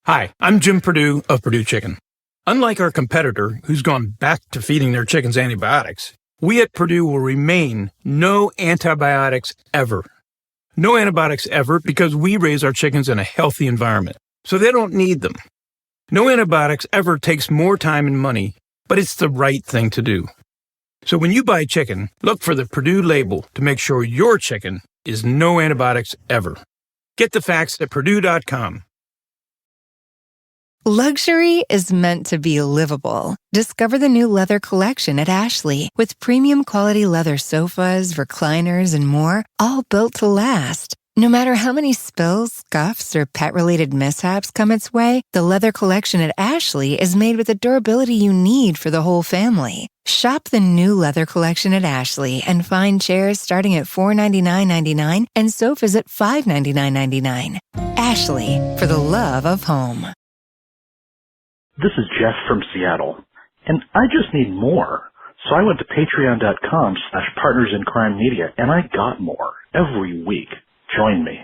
Hi, I'm Jim Perdue of Perdue Chicken. Unlike our competitor, who's gone back to feeding their chickens antibiotics, we at Perdue will remain no antibiotics ever. No antibiotics ever because we raise our chickens in a healthy environment, so they don't need them. No antibiotics ever takes more time and money, but it's the right thing to do. So when you buy chicken, look for the Perdue label to make sure your chicken is no antibiotics ever. Get the facts at Perdue.com. Luxury is meant to be livable. Discover the new leather collection at Ashley with premium quality leather sofas, recliners, and more, all built to last. No matter how many spills, scuffs, or pet-related mishaps come its way, the leather collection at Ashley is made with the durability you need for the whole family. Shop the new leather collection at Ashley and find chairs starting at $499.99 and sofas at $599.99. Ashley, for the love of home. This is Jeff from Seattle, and I just need more. So I went to patreon.com/partnersincrimemedia, and I got more every week. Join me.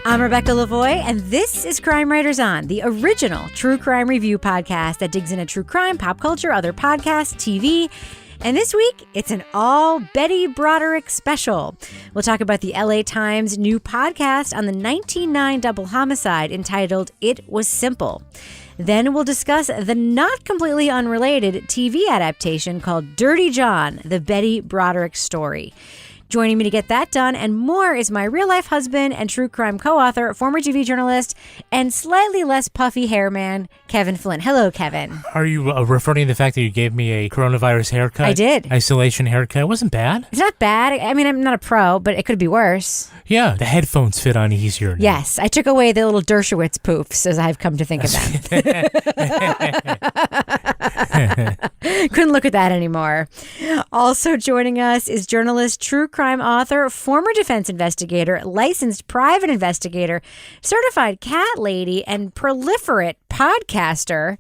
I'm Rebecca Lavoie, and this is Crime Writers On, the original true crime review podcast that digs into true crime, pop culture, other podcasts, TV. And this week, it's an all Betty Broderick special. We'll talk about the LA Times' new podcast on the 1909 double homicide entitled It Was Simple. Then we'll discuss the not completely unrelated TV adaptation called Dirty John, the Betty Broderick story. Joining me to get that done and more is my real-life husband and true crime co-author, former TV journalist, and slightly less puffy hair man, Kevin Flynn. Hello, Kevin. Are you referring to the fact that you gave me a coronavirus haircut? I did. Isolation haircut. It wasn't bad. It's not bad. I mean, I'm not a pro, but it could be worse. Yeah, the headphones fit on easier now. Yes, I took away the little Dershowitz poofs, as I've come to think of them. Couldn't look at that anymore. Also joining us is journalist, true crime author, former defense investigator, licensed private investigator, certified cat lady, and proliferate podcaster,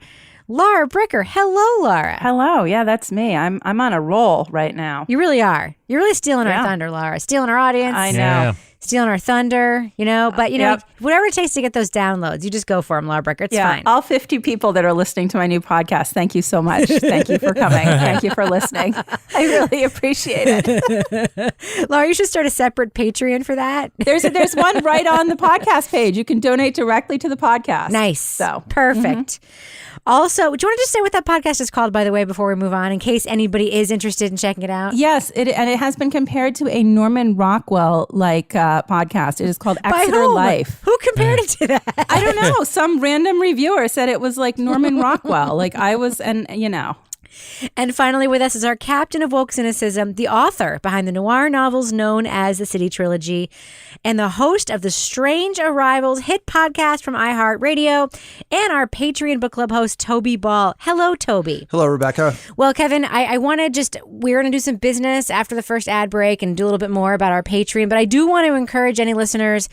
Laura Bricker. Hello, Laura. Hello. Yeah, that's me. I'm on a roll right now. You really are. You're really stealing our thunder, Laura. Stealing our audience. I know. Yeah. Stealing our thunder, but whatever it takes to get those downloads, you just go for them, Laura Bricker. It's fine. All 50 people that are listening to my new podcast, thank you so much. Thank you for coming. Thank you for listening. I really appreciate it. Laura, you should start a separate Patreon for that. There's one right on the podcast page. You can donate directly to the podcast. Nice. So perfect. Also, do you want to just say what that podcast is called, by the way, before we move on, in case anybody is interested in checking it out? Yes, and it has been compared to a Norman Rockwell-like podcast. It is called Exeter Life. Who compared it to that? I don't know. Some random reviewer said it was like Norman Rockwell. And finally with us is our captain of woke cynicism, the author behind the noir novels known as the City Trilogy, and the host of the Strange Arrivals hit podcast from iHeartRadio, and our Patreon book club host, Toby Ball. Hello, Toby. Hello, Rebecca. Well, Kevin, I want to we're going to do some business after the first ad break and do a little bit more about our Patreon, but I do want to encourage any listeners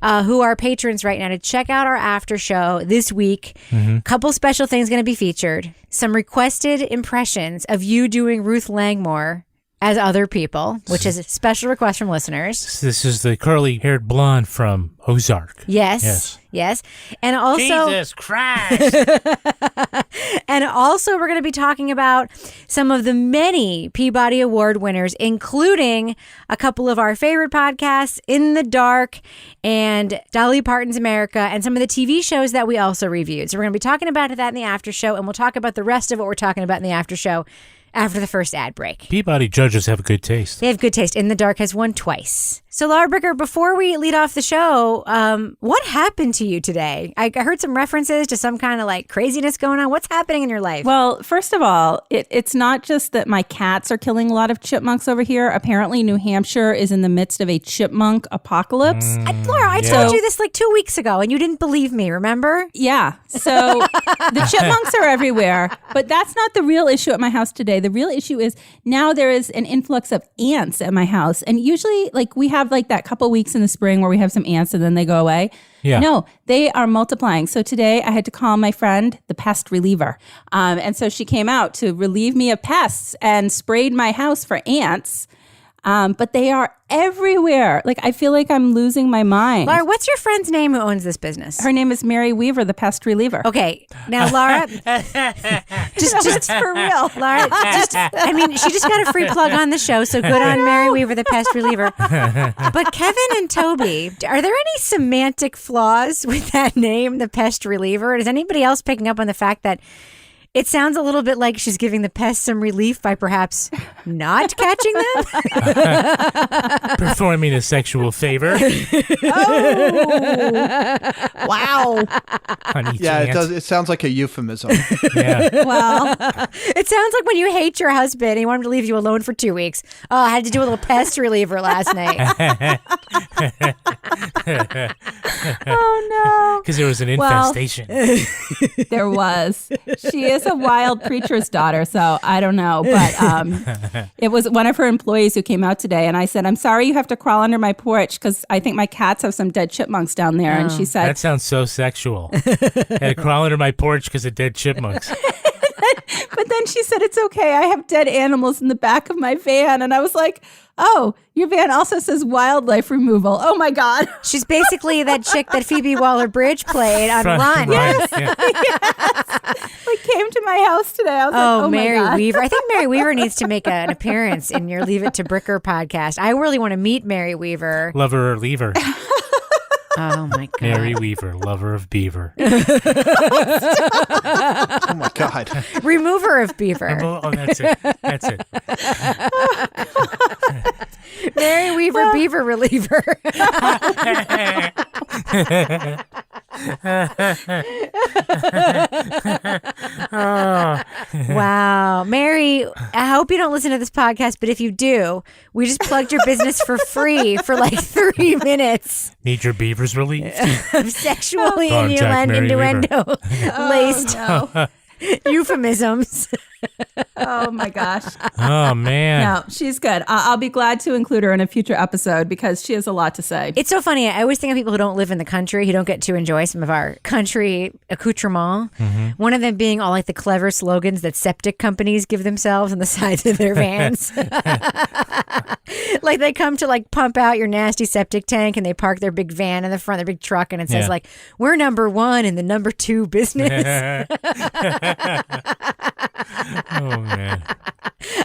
who are patrons right now to check out our after show this week. Couple special things going to be featured. Some requested impressions of you doing Ruth Langmore as other people, which is a special request from listeners. This is the curly-haired blonde from Ozark. Yes. And also, Jesus Christ. And also we're going to be talking about some of the many Peabody Award winners, including a couple of our favorite podcasts, In the Dark and Dolly Parton's America, and some of the TV shows that we also reviewed. So we're going to be talking about that in the after show, and we'll talk about the rest of what we're talking about in the after show after the first ad break. Peabody judges have good taste. They have good taste. In the Dark has won twice. So, Laura Bricker, before we lead off the show, what happened to you today? I heard some references to some kind of craziness going on. What's happening in your life? Well, first of all, it's not just that my cats are killing a lot of chipmunks over here. Apparently, New Hampshire is in the midst of a chipmunk apocalypse. Laura, I told you this 2 weeks ago, and you didn't believe me, remember? Yeah. So the chipmunks are everywhere, but that's not the real issue at my house today. The real issue is now there is an influx of ants at my house. And usually, we have have like that couple weeks in the spring where we have some ants and then they go away. Yeah. No, they are multiplying. So today I had to call my friend, the pest reliever. And so she came out to relieve me of pests and sprayed my house for ants. But they are everywhere. Like, I feel like I'm losing my mind. Laura, what's your friend's name who owns this business? Her name is Mary Weaver, the pest reliever. Okay. Now, Laura, just for real. Laura, she just got a free plug on the show, so good on Mary Weaver, the pest reliever. But Kevin and Toby, are there any semantic flaws with that name, the pest reliever? Is anybody else picking up on the fact that it sounds a little bit like she's giving the pests some relief by perhaps not catching them? Performing a sexual favor. Wow. On each Yeah, ant. it does. It sounds like a euphemism. Yeah. Well, It sounds like when you hate your husband and you want him to leave you alone for 2 weeks. Oh, I had to do a little pest reliever last night. oh no. Because there was an infestation. There was. She is a wild preacher's daughter, so I don't know. But it was one of her employees who came out today, and I said, I'm sorry you have to crawl under my porch because I think my cats have some dead chipmunks down there. And she said, That sounds so sexual. Had to crawl under my porch because of dead chipmunks. but then she said, it's okay. I have dead animals in the back of my van. And I was like, oh, your van also says wildlife removal. Oh, my God. She's basically that chick that Phoebe Waller-Bridge played on Run. Yes. Yeah. Like, came to my house today. I was like, oh, Mary my God. Weaver. I think Mary Weaver needs to make an appearance in your Leave It to Bricker podcast. I really want to meet Mary Weaver. Lover or lever. Oh, my God. Mary Weaver, lover of beaver. Oh my God. Remover of beaver. Oh, that's it. That's it. Mary Weaver, beaver reliever. Wow. Mary, I hope you don't listen to this podcast, but if you do, we just plugged your business for free for like 3 minutes Need your beavers relieved? of sexually Contact Mary innuendo laced No. euphemisms. Oh, my gosh. Oh, man. No, she's good. I'll be glad to include her in a future episode because she has a lot to say. It's so funny. I always think of people who don't live in the country, who don't get to enjoy some of our country accoutrement. One of them being all like the clever slogans that septic companies give themselves on the sides of their vans. Like they come to like pump out your nasty septic tank and they park their big van in the front, their big truck, and it says like, we're number 1 in the number 2 business. Oh, man.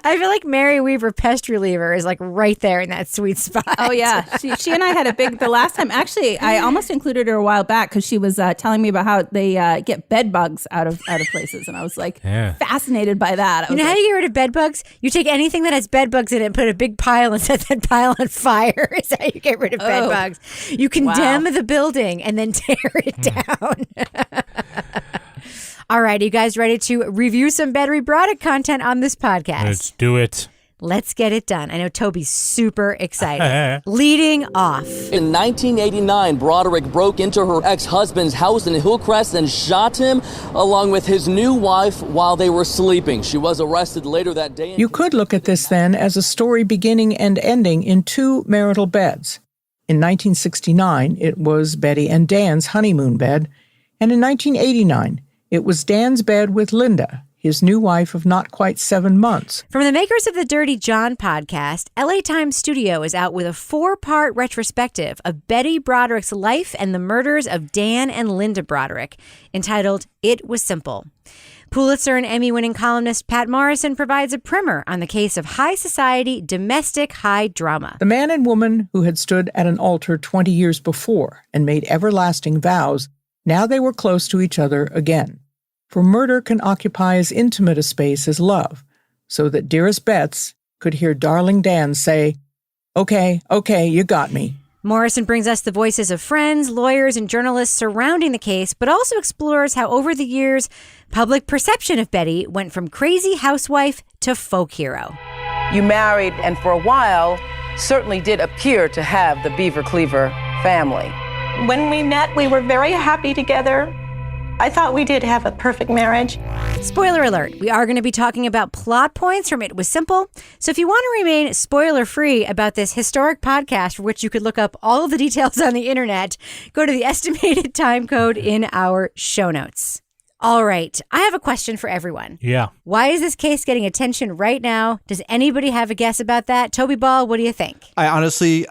I feel like Mary Weaver pest reliever is like right there in that sweet spot. Oh, yeah. She and I had the last time, actually, I almost included her a while back because she was telling me about how they get bed bugs out of places. And I was like fascinated by that. You know how you get rid of bed bugs? You take anything that has bed bugs in it and put a big pile and set that pile on fire. Is how you get rid of bed bugs. You condemn the building and then tear it down. All right, are you guys ready to review some Betty Broderick content on this podcast? Let's do it. Let's get it done. I know Toby's super excited. Leading off. In 1989, Broderick broke into her ex-husband's house in Hillcrest and shot him along with his new wife while they were sleeping. She was arrested later that day. You could look at this then as a story beginning and ending in 2 marital beds. In 1969, it was Betty and Dan's honeymoon bed, and in 1989, it was Dan's bed with Linda, his new wife of not quite 7 months. From the makers of the Dirty John podcast, LA Times Studio is out with a 4-part retrospective of Betty Broderick's life and the murders of Dan and Linda Broderick, entitled It Was Simple. Pulitzer and Emmy-winning columnist Pat Morrison provides a primer on the case of high society domestic high drama. The man and woman who had stood at an altar 20 years before and made everlasting vows, now they were close to each other again. For murder can occupy as intimate a space as love, so that dearest Bets could hear darling Dan say, okay, you got me. Morrison brings us the voices of friends, lawyers, and journalists surrounding the case, but also explores how over the years, public perception of Betty went from crazy housewife to folk hero. You married and for a while certainly did appear to have the Beaver Cleaver family. When we met, we were very happy together. I thought we did have a perfect marriage. Spoiler alert, we are going to be talking about plot points from It Was Simple. So if you want to remain spoiler-free about this historic podcast, for which you could look up all of the details on the internet, go to the estimated time code in our show notes. All right, I have a question for everyone. Yeah. Why is this case getting attention right now? Does anybody have a guess about that? Toby Ball, what do you think? I honestly,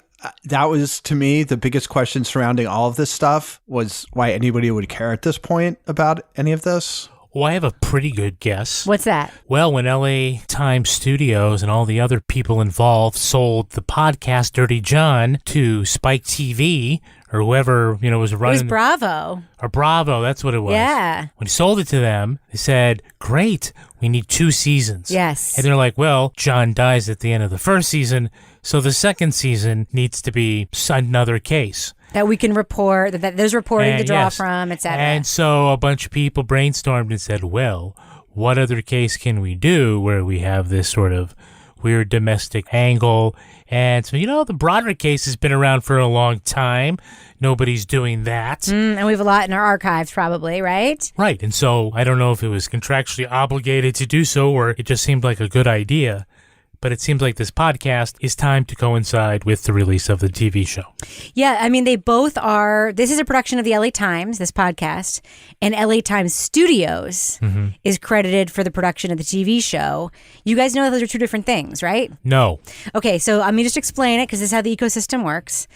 that was, to me, the biggest question surrounding all of this stuff was why anybody would care at this point about any of this. Well, I have a pretty good guess. What's that? Well, when LA Times Studios and all the other people involved sold the podcast Dirty John to Spike TV or whoever, was running. It was Bravo. Or Bravo, that's what it was. Yeah. When he sold it to them, they said, great, we need 2 seasons. Yes. And they're like, well, John dies at the end of the first season, so the second season needs to be another case. That we can report, that there's reporting to draw from, et cetera. And so a bunch of people brainstormed and said, well, what other case can we do where we have this sort of weird domestic angle? And so, the Broderick case has been around for a long time. Nobody's doing that. And we have a lot in our archives probably, right? Right. And so I don't know if it was contractually obligated to do so or it just seemed like a good idea. But it seems like this podcast is timed to coincide with the release of the TV show. Yeah, I mean, they both are. This is a production of the LA Times, this podcast, and LA Times Studios is credited for the production of the TV show. You guys know those are 2 different things, right? No. Okay, so let me just explain it because this is how the ecosystem works.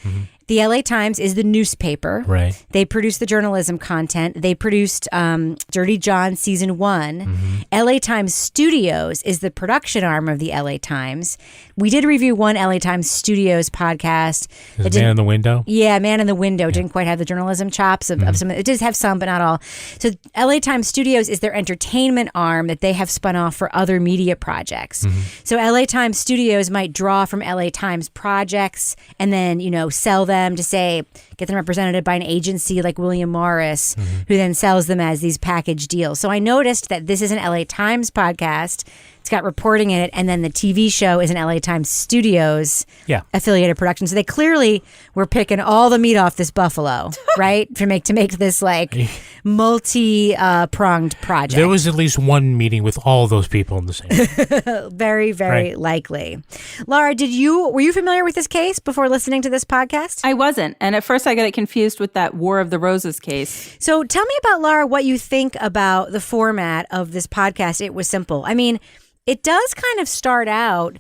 The LA Times is the newspaper. Right. They produce the journalism content. They produced Dirty John Season 1. LA Times Studios is the production arm of the LA Times. We did review one LA Times Studios podcast. Is Man in the Window? Yeah, Man in the Window. Didn't quite have the journalism chops of some. It does have some, but not all. So LA Times Studios is their entertainment arm that they have spun off for other media projects. So LA Times Studios might draw from LA Times projects and then, sell them to say, get them represented by an agency like William Morris, who then sells them as these package deals. So I noticed that this is an LA Times podcast. It's got reporting in it, and then the TV show is an LA Times Studios affiliated production. So they clearly were picking all the meat off this buffalo, right? to make this like multi-pronged project. There was at least one meeting with all those people in the same. Very, very likely. Laura, were you familiar with this case before listening to this podcast? I wasn't. And at first I got it confused with that War of the Roses case. So tell me about, Laura, what you think about the format of this podcast, It Was Simple. I mean, it does kind of start out,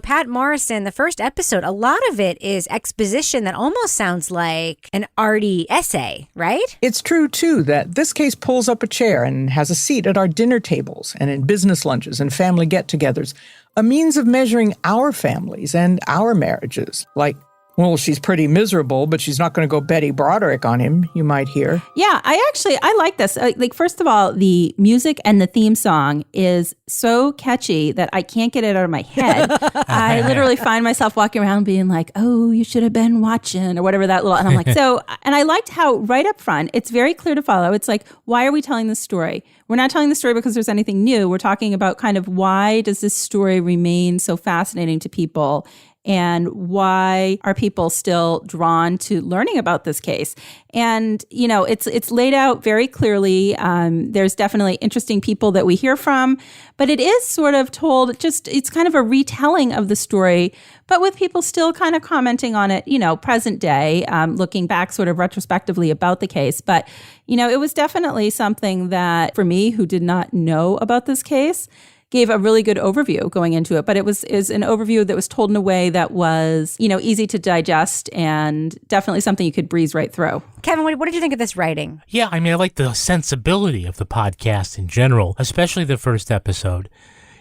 Pat Morrison, the first episode, a lot of it is exposition that almost sounds like an arty essay, right? It's true, too, that this case pulls up a chair and has a seat at our dinner tables and in business lunches and family get-togethers, a means of measuring our families and our marriages, like, well, she's pretty miserable, but she's not going to go Betty Broderick on him, you might hear. Yeah, I like this. First of all, the music and the theme song is so catchy that I can't get it out of my head. I literally find myself walking around being like, oh, you should have been watching or whatever that little, and I'm like, and I liked how right up front, it's very clear to follow. It's like, why are we telling this story? We're not telling the story because there's anything new. We're talking about kind of why does this story remain so fascinating to people? And why are people still drawn to learning about this case? And, it's laid out very clearly. There's definitely interesting people that we hear from, but it is sort of told it's kind of a retelling of the story, but with people still kind of commenting on it, present day, looking back sort of retrospectively about the case. But, it was definitely something that for me, who did not know about this case, gave a really good overview going into it. But it was an overview that was told in a way that was, easy to digest and definitely something you could breeze right through. Kevin, what did you think of this writing? Yeah, I mean, I like the sensibility of the podcast in general, especially the first episode.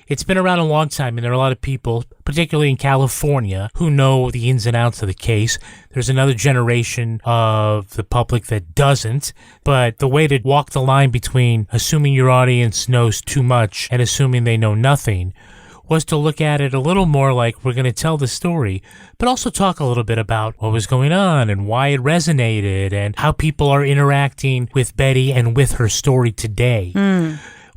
It's been around a long time, and there are a lot of people, particularly in California, who know the ins and outs of the case. There's another generation of the public that doesn't, but the way to walk the line between assuming your audience knows too much and assuming they know nothing was to look at it a little more like we're going to tell the story, but also talk a little bit about what was going on and why it resonated and how people are interacting with Betty and with her story today.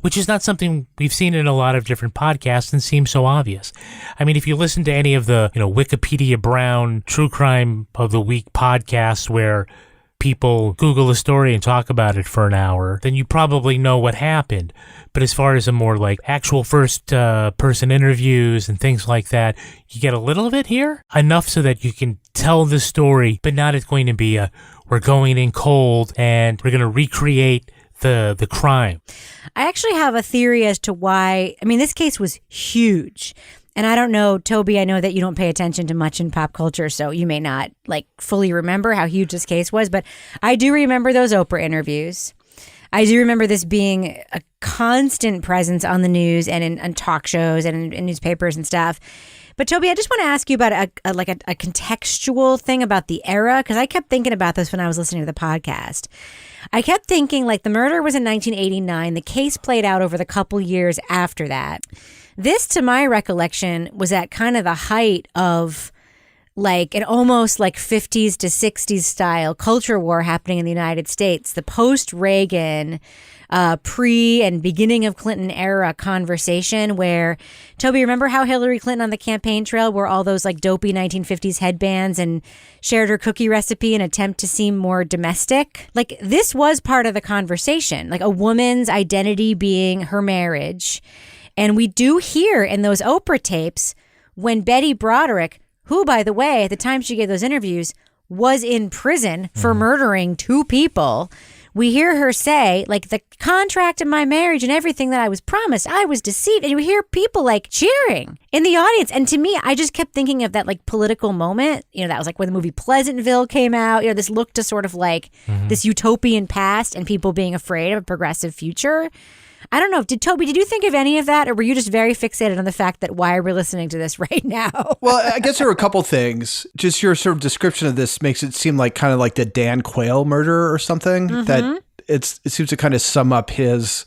Which is not something we've seen in a lot of different podcasts and seems so obvious. I mean, if you listen to any of the, Wikipedia Brown True Crime of the Week podcasts where people Google a story and talk about it for an hour, then you probably know what happened. But as far as a more like actual first person interviews and things like that, you get a little of it here, enough so that you can tell the story, but not it's going to be we're going in cold and we're going to recreate the crime. I actually have a theory as to why. I mean, this case was huge. And I don't know, Toby, I know that you don't pay attention to much in pop culture, so you may not like fully remember how huge this case was, but I do remember those Oprah interviews. I do remember this being a constant presence on the news and in talk shows and in newspapers and stuff. But Toby, I just want to ask you about a contextual thing about the era, because I kept thinking about this when I was listening to the podcast. I kept thinking like the murder was in 1989. The case played out over the couple years after that. This, to my recollection, was at kind of the height of like an almost like 50s to 60s style culture war happening in the United States. The post-Reagan, pre and beginning of Clinton era conversation where, Toby, remember how Hillary Clinton on the campaign trail wore all those like dopey 1950s headbands and shared her cookie recipe in an attempt to seem more domestic? Like this was part of the conversation, like a woman's identity being her marriage. And we do hear in those Oprah tapes when Betty Broderick, who, by the way, at the time she gave those interviews, was in prison for murdering 2 people, we hear her say, like, the contract of my marriage and everything that I was promised, I was deceived. And you hear people, like, cheering in the audience. And to me, I just kept thinking of that, like, political moment. You know, that was, like, when the movie Pleasantville came out. You know, this look to sort of, like, this utopian past and people being afraid of a progressive future. I don't know. Did you think of any of that, or were you just very fixated on the fact that why are we listening to this right now? Well, I guess there were a couple things. Just your sort of description of this makes it seem like kind of like the Dan Quayle murder or something. That it seems to kind of sum up his,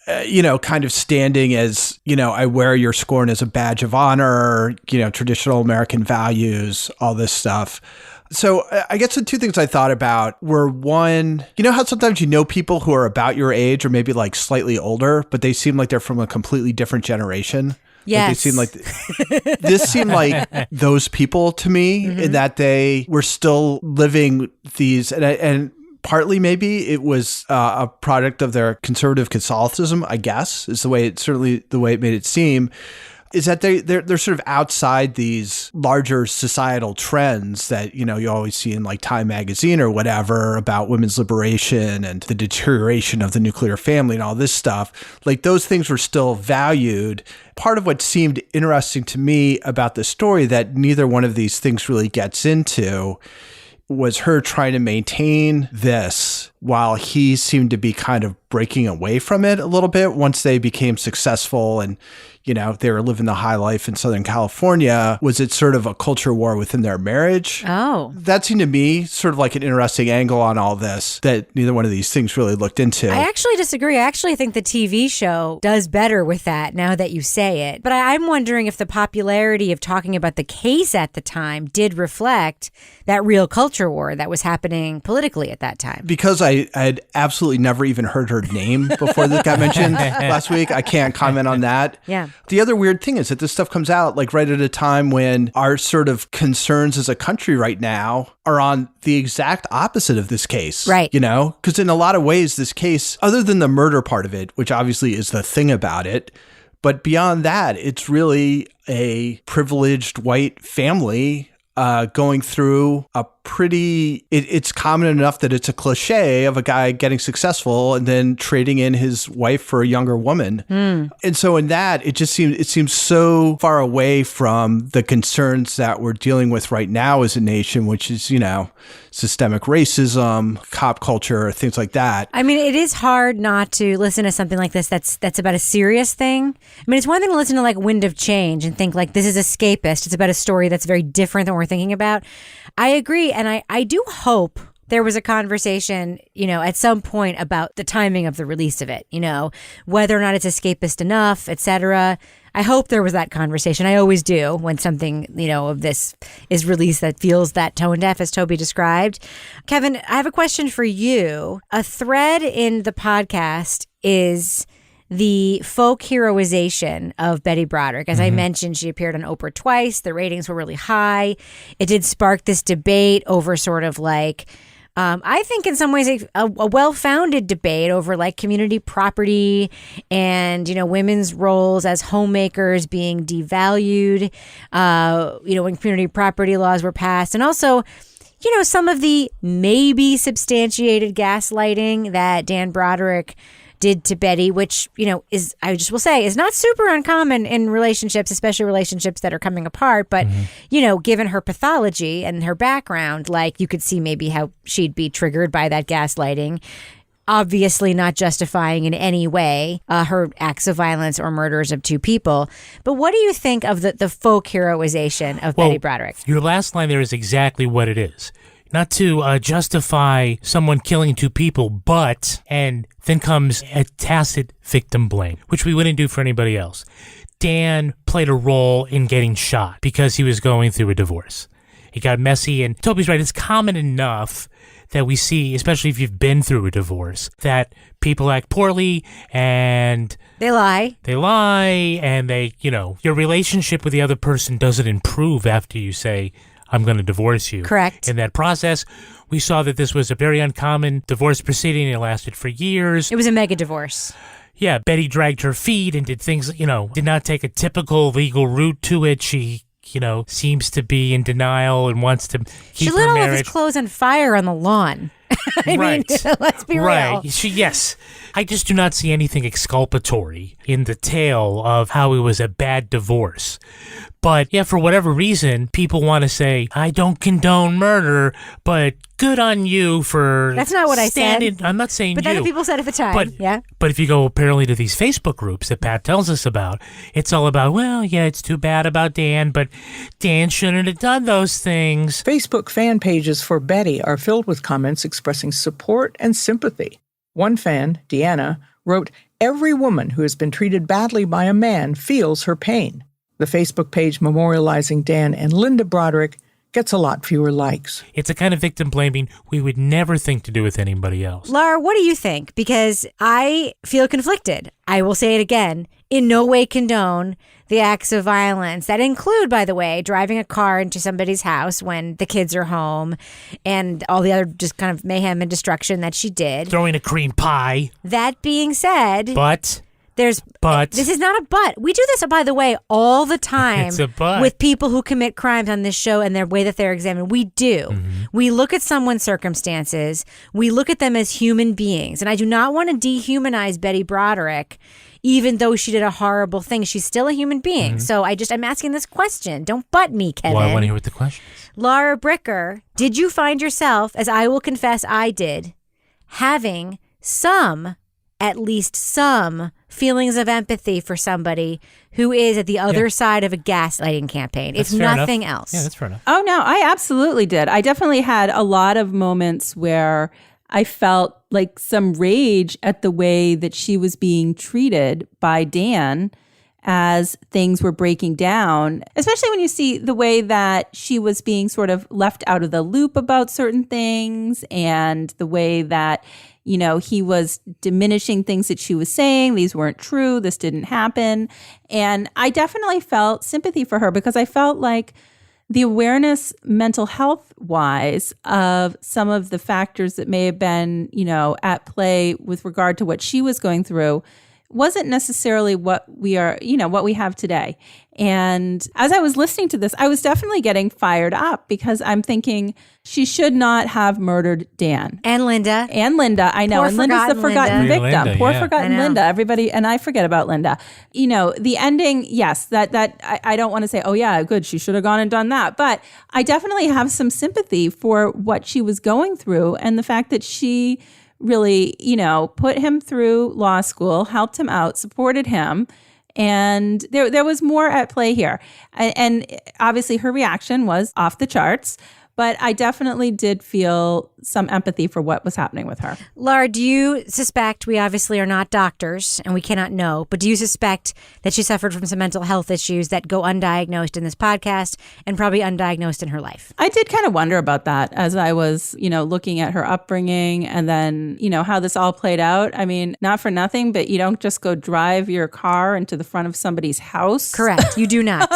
kind of standing as, I wear your scorn as a badge of honor, traditional American values, all this stuff. So I guess the 2 things I thought about were, one, how sometimes people who are about your age or maybe like slightly older, but they seem like they're from a completely different generation. Yes. Like they seem like this seemed like those people to me, in that they were still living these, and partly maybe it was a product of their conservative Catholicism, I guess, is the way it made it seem. Is that they're sort of outside these larger societal trends that, you always see in like Time magazine or whatever about women's liberation and the deterioration of the nuclear family and all this stuff. Like those things were still valued. Part of what seemed interesting to me about the story that neither one of these things really gets into was her trying to maintain this while he seemed to be kind of breaking away from it a little bit once they became successful and, they were living the high life in Southern California. Was it sort of a culture war within their marriage? Oh. That seemed to me sort of like an interesting angle on all this that neither one of these things really looked into. I actually disagree. I actually think the TV show does better with that now that you say it. But I'm wondering if the popularity of talking about the case at the time did reflect that real culture war that was happening politically at that time. Because I had absolutely never even heard her name before this got mentioned last week, I can't comment on that. Yeah. The other weird thing is that this stuff comes out like right at a time when our sort of concerns as a country right now are on the exact opposite of this case. Right. Because in a lot of ways, this case, other than the murder part of it, which obviously is the thing about it, but beyond that, it's really a privileged white family going through a pretty, it's common enough that it's a cliche of a guy getting successful and then trading in his wife for a younger woman. And so in that, it seems so far away from the concerns that we're dealing with right now as a nation, which is, systemic racism, cop culture, things like that. I mean, it is hard not to listen to something like this that's about a serious thing. I mean, it's one thing to listen to like Wind of Change and think like this is escapist. It's about a story that's very different than we're thinking about. I agree. And I do hope there was a conversation, at some point about the timing of the release of it, whether or not it's escapist enough, et cetera. I hope there was that conversation. I always do when something, of this is released that feels that tone deaf, as Toby described. Kevin, I have a question for you. A thread in the podcast is the folk heroization of Betty Broderick. As I mentioned, she appeared on Oprah twice. The ratings were really high. It did spark this debate over sort of like I think in some ways a well-founded debate over like community property and, women's roles as homemakers being devalued, when community property laws were passed. And also, some of the maybe substantiated gaslighting that Dan Broderick did to Betty, which, is, I just will say, is not super uncommon in relationships, especially relationships that are coming apart. But, given her pathology and her background, like you could see maybe how she'd be triggered by that gaslighting. Obviously not justifying in any way her acts of violence or murders of two people. But what do you think of the folk heroization of Betty Broderick? Your last line there is exactly what it is. Not to justify someone killing two people, but, and then comes a tacit victim blame, which we wouldn't do for anybody else. Dan played a role in getting shot because he was going through a divorce. It got messy, and Toby's right, it's common enough that we see, especially if you've been through a divorce, that people act poorly and They lie, and your relationship with the other person doesn't improve after you say, I'm going to divorce you. Correct. In that process, we saw that this was a very uncommon divorce proceeding. It lasted for years. It was a mega divorce. Yeah, Betty dragged her feet and did things, did not take a typical legal route to it. She, seems to be in denial and wants to keep her marriage. She lit all of his clothes on fire on the lawn. I mean, let's be real. Yes. I just do not see anything exculpatory in the tale of how it was a bad divorce. But yeah, for whatever reason, people want to say, I don't condone murder, but good on you for That's not what I said. I'm not saying but you. But that's what people said at the time, But if you go apparently to these Facebook groups that Pat tells us about, it's all about, well, yeah, it's too bad about Dan, but Dan shouldn't have done those things. Facebook fan pages for Betty are filled with comments expressing support and sympathy. One fan, Deanna, wrote, "Every woman who has been treated badly by a man feels her pain." The Facebook page memorializing Dan and Linda Broderick gets a lot fewer likes. It's a kind of victim blaming we would never think to do with anybody else. Laura, what do you think? Because I feel conflicted. I will say it again. In no way condone the acts of violence that include, by the way, driving a car into somebody's house when the kids are home and all the other just kind of mayhem and destruction that she did. Throwing a cream pie. That being said... But this is not a but. We do this, by the way, all the time. It's a but. With people who commit crimes on this show and their way that they're examined. We do. Mm-hmm. We look at someone's circumstances. We look at them as human beings. And I do not want to dehumanize Betty Broderick, even though she did a horrible thing. She's still a human being. Mm-hmm. So I'm asking this question. Don't butt me, Kevin. Well, I want to hear what the question is. Laura Bricker, did you find yourself, as I will confess I did, having at least some feelings of empathy for somebody who is at the other side of a gaslighting campaign, if nothing else? Yeah, that's fair enough. Oh, no, I absolutely did. I definitely had a lot of moments where I felt like some rage at the way that she was being treated by Dan as things were breaking down, especially when you see the way that she was being sort of left out of the loop about certain things and the way that he was diminishing things that she was saying. These weren't true. This didn't happen. And I definitely felt sympathy for her because I felt like the awareness mental health wise of some of the factors that may have been, at play with regard to what she was going through wasn't necessarily what we are, what we have today. And as I was listening to this, I was definitely getting fired up because I'm thinking she should not have murdered Dan. And Linda. I know. Poor and Linda's the forgotten victim. Linda, Poor yeah. forgotten Linda. Everybody, and I forget about Linda. The ending, yes, that I don't want to say, oh yeah, good, she should have gone and done that. But I definitely have some sympathy for what she was going through and the fact that she really, put him through law school, helped him out, supported him. And there was more at play here. And obviously her reaction was off the charts. But I definitely did feel some empathy for what was happening with her. Laura, do you suspect, we obviously are not doctors and we cannot know, but do you suspect that she suffered from some mental health issues that go undiagnosed in this podcast and probably undiagnosed in her life? I did kind of wonder about that as I was, looking at her upbringing and then, how this all played out. I mean, not for nothing, but you don't just go drive your car into the front of somebody's house. Correct. You do not.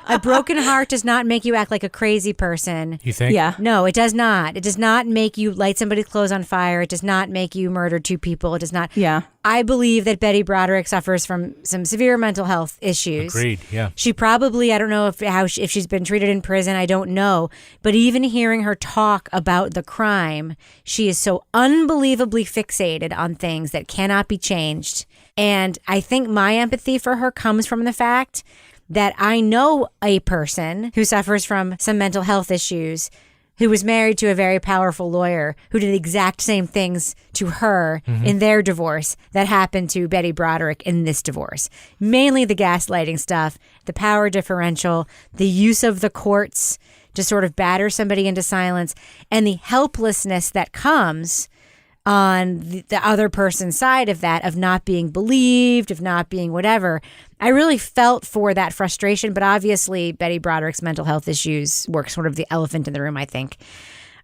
A broken heart does not make you act like a crazy person. person. You think? Yeah. No, it does not. It does not make you light somebody's clothes on fire. It does not make you murder two people. It does not. Yeah. I believe that Betty Broderick suffers from some severe mental health issues. Agreed, yeah. She probably, I don't know if she's been treated in prison, I don't know. But even hearing her talk about the crime, she is so unbelievably fixated on things that cannot be changed. And I think my empathy for her comes from the fact that I know a person who suffers from some mental health issues, who was married to a very powerful lawyer who did the exact same things to her in their divorce that happened to Betty Broderick in this divorce. Mainly the gaslighting stuff, the power differential, the use of the courts to sort of batter somebody into silence, and the helplessness that comes on the other person's side of that, of not being believed, of not being whatever. I really felt for that frustration, but obviously Betty Broderick's mental health issues were sort of the elephant in the room, I think.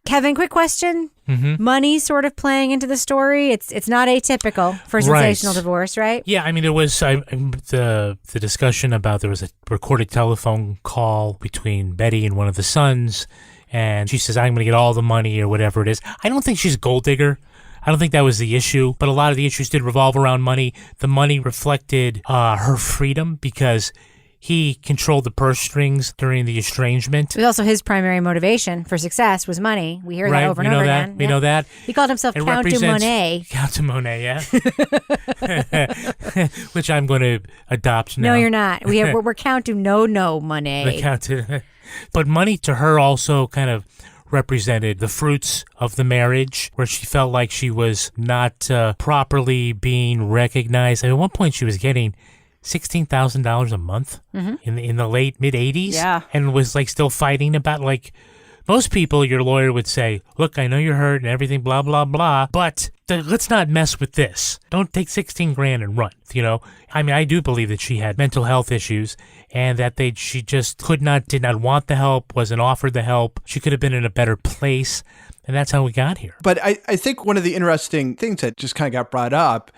Kevin, quick question. Money sort of playing into the story. It's not atypical for sensational divorce, right? Yeah, I mean, there was the discussion about there was a recorded telephone call between Betty and one of the sons, and she says, I'm going to get all the money or whatever it is. I don't think she's a gold digger. I don't think that was the issue, but a lot of the issues did revolve around money. The money reflected her freedom because he controlled the purse strings during the estrangement. It was also his primary motivation for success was money. We hear that over and over again. We know that. He called himself Count de Monet. Count de Monet, yeah. Which I'm going to adopt now. No, you're not. We're Count de No Monet. But money to her also kind of represented the fruits of the marriage, where she felt like she was not properly being recognized. At one point, she was getting $16,000 a month in the late mid-'80s, and was like still fighting about, like, most people, your lawyer would say, look, I know you're hurt and everything, blah, blah, blah, but let's not mess with this. Don't take $16,000 and run, you know? I mean, I do believe that she had mental health issues and that she just did not want the help, wasn't offered the help. She could have been in a better place, and that's how we got here. But I think one of the interesting things that just kind of got brought up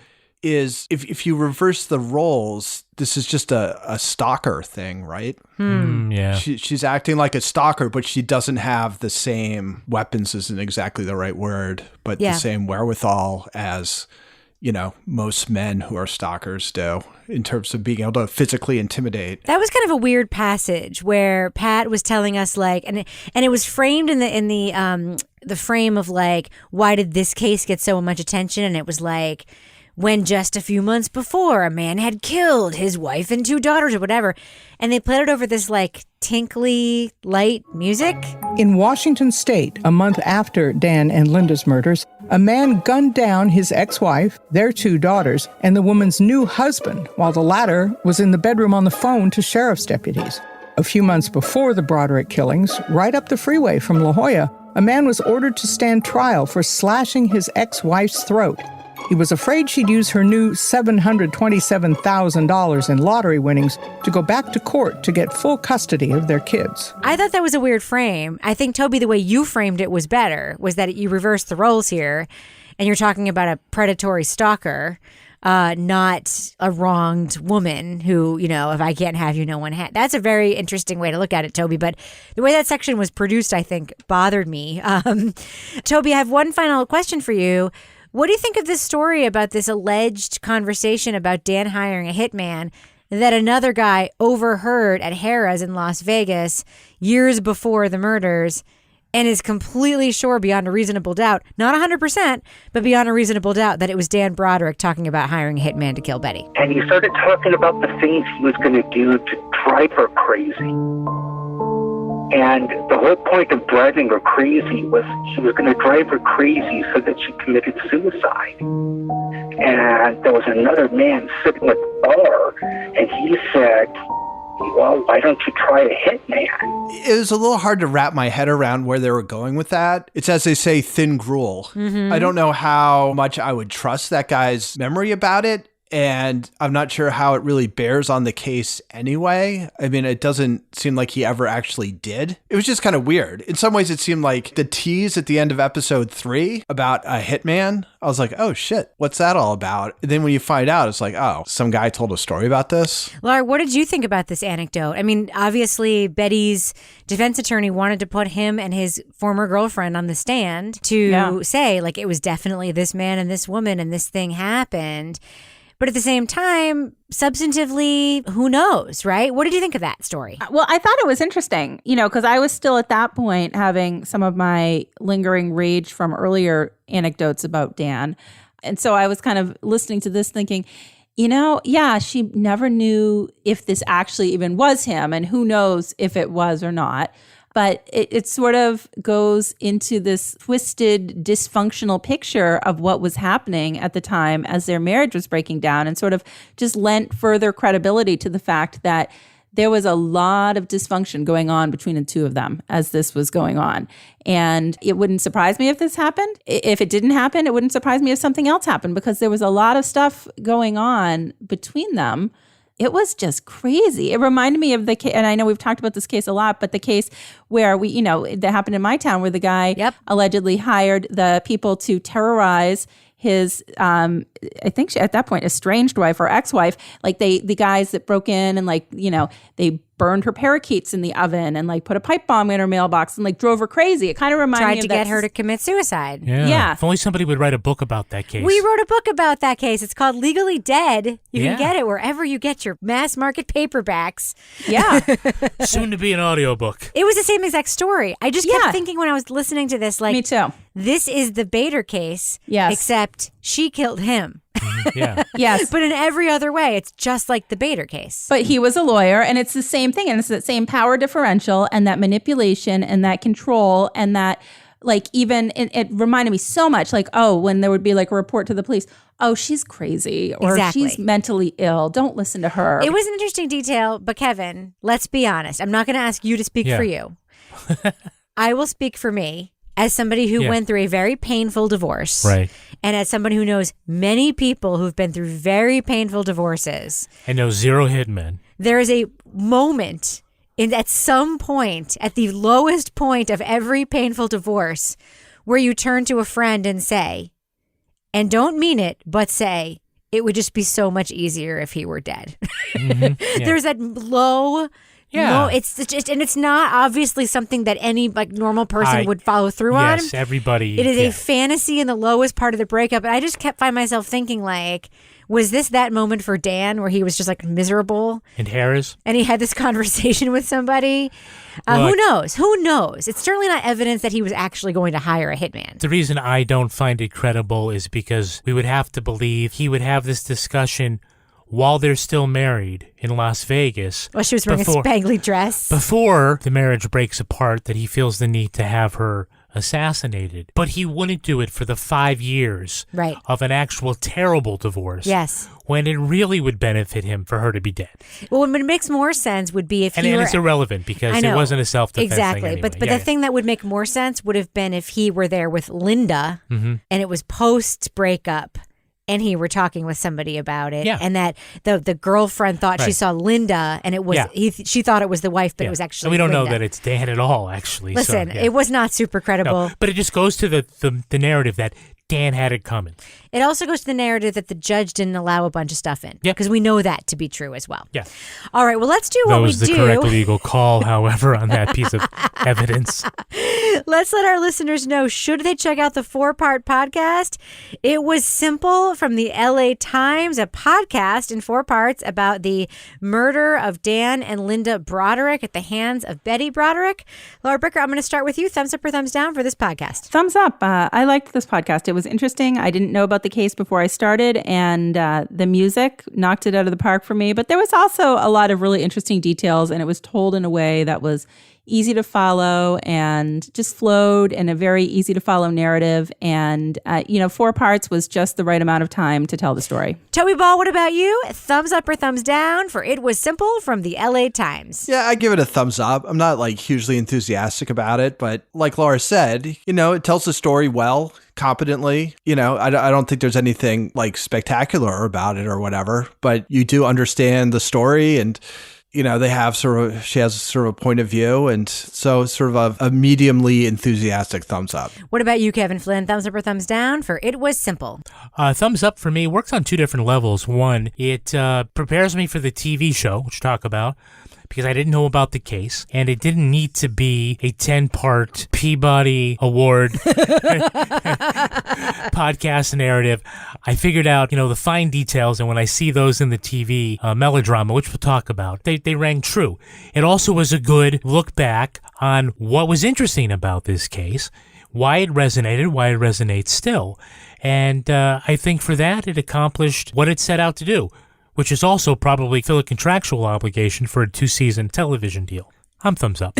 is if you reverse the roles, this is just a stalker thing, right? Yeah. She's acting like a stalker, but she doesn't have the same weapons, isn't exactly the right word, but the same wherewithal as, you know, most men who are stalkers do in terms of being able to physically intimidate. That was kind of a weird passage where Pat was telling us, like, and it was framed in the frame of, like, why did this case get so much attention? And it was like, when just a few months before a man had killed his wife and 2 daughters or whatever. And they played it over this, like, tinkly, light music. In Washington state, a month after Dan and Linda's murders, a man gunned down his ex-wife, their 2 daughters, and the woman's new husband, while the latter was in the bedroom on the phone to sheriff's deputies. A few months before the Broderick killings, right up the freeway from La Jolla, a man was ordered to stand trial for slashing his ex-wife's throat. He was afraid she'd use her new $727,000 in lottery winnings to go back to court to get full custody of their kids. I thought that was a weird frame. I think, Toby, the way you framed it was better, was that you reversed the roles here, and you're talking about a predatory stalker, not a wronged woman who, you know, if I can't have you, no one has. That's a very interesting way to look at it, Toby. But the way that section was produced, I think, bothered me. Toby, I have one final question for you. What do you think of this story about this alleged conversation about Dan hiring a hitman that another guy overheard at Harrah's in Las Vegas years before the murders and is completely sure beyond a reasonable doubt, not 100%, but beyond a reasonable doubt that it was Dan Broderick talking about hiring a hitman to kill Betty? And he started talking about the things he was going to do to drive her crazy. And the whole point of driving her crazy was he was going to drive her crazy so that she committed suicide. And there was another man sitting at the bar, and he said, well, why don't you try a hitman? It was a little hard to wrap my head around where they were going with that. It's, as they say, thin gruel. I don't know how much I would trust that guy's memory about it. And I'm not sure how it really bears on the case anyway. I mean, it doesn't seem like he ever actually did. It was just kind of weird. In some ways, it seemed like the tease at the end of episode 3 about a hitman. I was like, oh shit, what's that all about? And then when you find out, it's like, oh, some guy told a story about this. Laura, what did you think about this anecdote? I mean, obviously, Betty's defense attorney wanted to put him and his former girlfriend on the stand to say, like, it was definitely this man and this woman and this thing happened. But at the same time, substantively, who knows, right? What did you think of that story? Well, I thought it was interesting, because I was still at that point having some of my lingering rage from earlier anecdotes about Dan. And so I was kind of listening to this thinking, she never knew if this actually even was him, and who knows if it was or not. But it sort of goes into this twisted, dysfunctional picture of what was happening at the time as their marriage was breaking down, and sort of just lent further credibility to the fact that there was a lot of dysfunction going on between the two of them as this was going on. And it wouldn't surprise me if this happened. If it didn't happen, it wouldn't surprise me if something else happened, because there was a lot of stuff going on between them. It was just crazy. It reminded me of the case, and I know we've talked about this case a lot, but the case where that happened in my town, where the guy allegedly hired the people to terrorize his, I think at that point, estranged wife or ex-wife, like the guys that broke in and they burned her parakeets in the oven and put a pipe bomb in her mailbox and drove her crazy. It kind of reminded me of tried to get her to commit suicide. Yeah. If only somebody would write a book about that case. We wrote a book about that case. It's called Legally Dead. You can get it wherever you get your mass market paperbacks. Yeah. Soon to be an audiobook. It was the same exact story. I just kept thinking when I was listening to this, me too. This is the Bader case, except she killed him. Yeah. Yes. But in every other way, it's just like the Bader case. But he was a lawyer, and it's the same thing. And it's that same power differential and that manipulation and that control and that, even it reminded me so much, when there would be a report to the police, oh, she's crazy, or she's mentally ill. Don't listen to her. It was an interesting detail, but Kevin, let's be honest. I'm not going to ask you to speak for you. I will speak for me. As somebody who went through a very painful divorce, right, and as somebody who knows many people who've been through very painful divorces, and knows zero hitmen, there is a moment at some point, at the lowest point of every painful divorce, where you turn to a friend and say, and don't mean it, but say, it would just be so much easier if he were dead. Mm-hmm. There's that low... Yeah. No, it's just, and it's not obviously something that any normal person would follow through on. Yes, everybody. It is a fantasy in the lowest part of the breakup. And I just find myself thinking, was this that moment for Dan where he was just miserable? And Harris? And he had this conversation with somebody? Who knows? Who knows? It's certainly not evidence that he was actually going to hire a hitman. The reason I don't find it credible is because we would have to believe he would have this discussion while they're still married in Las Vegas. Well, she was wearing a spangly dress. Before the marriage breaks apart, that he feels the need to have her assassinated. But he wouldn't do it for the 5 years of an actual terrible divorce. Yes. When it really would benefit him for her to be dead. Well, what makes more sense would be if and it's irrelevant because it wasn't a self-defense thing anyway. But the thing that would make more sense would have been if he were there with Linda and it was post-breakup. And he were talking with somebody about it, and that the girlfriend thought she saw Linda, and it was she thought it was the wife, but it was actually so we don't Linda. know that it's Dan at all, actually. Listen, it was not super credible. No, but it just goes to the narrative that Dan had it coming. It also goes to the narrative that the judge didn't allow a bunch of stuff in. Yeah. Because we know that to be true as well. Yeah. All right, well, let's do what we do. That was the correct legal call, however, on that piece of evidence. Let's let our listeners know, should they check out the 4-part podcast? It was simple from the LA Times, a podcast in 4 parts about the murder of Dan and Linda Broderick at the hands of Betty Broderick. Laura Bricker, I'm going to start with you. Thumbs up or thumbs down for this podcast? Thumbs up. I liked this podcast. It was interesting. I didn't know about the case before I started, and the music knocked it out of the park for me. But there was also a lot of really interesting details, and it was told in a way that was easy to follow and just flowed in a very easy to follow narrative. And, 4 parts was just the right amount of time to tell the story. Toby Ball, what about you? Thumbs up or thumbs down for It Was Simple from the LA Times? Yeah, I give it a thumbs up. I'm not like hugely enthusiastic about it, but like Laura said, it tells the story well, competently. I don't think there's anything like spectacular about it or whatever, but you do understand the story, and she has sort of a point of view, and so sort of a mediumly enthusiastic thumbs up. What about you, Kevin Flynn? Thumbs up or thumbs down for It Was Simple? Thumbs up for me. Works on 2 different levels. One, it prepares me for the TV show, which we'll talk about, because I didn't know about the case, and it didn't need to be a 10-part Peabody Award podcast narrative. I figured out, the fine details, and when I see those in the TV melodrama, which we'll talk about, they rang true. It also was a good look back on what was interesting about this case, why it resonated, why it resonates still. And I think for that, it accomplished what it set out to do, which is also probably fill a contractual obligation for a 2-season television deal. I'm thumbs up.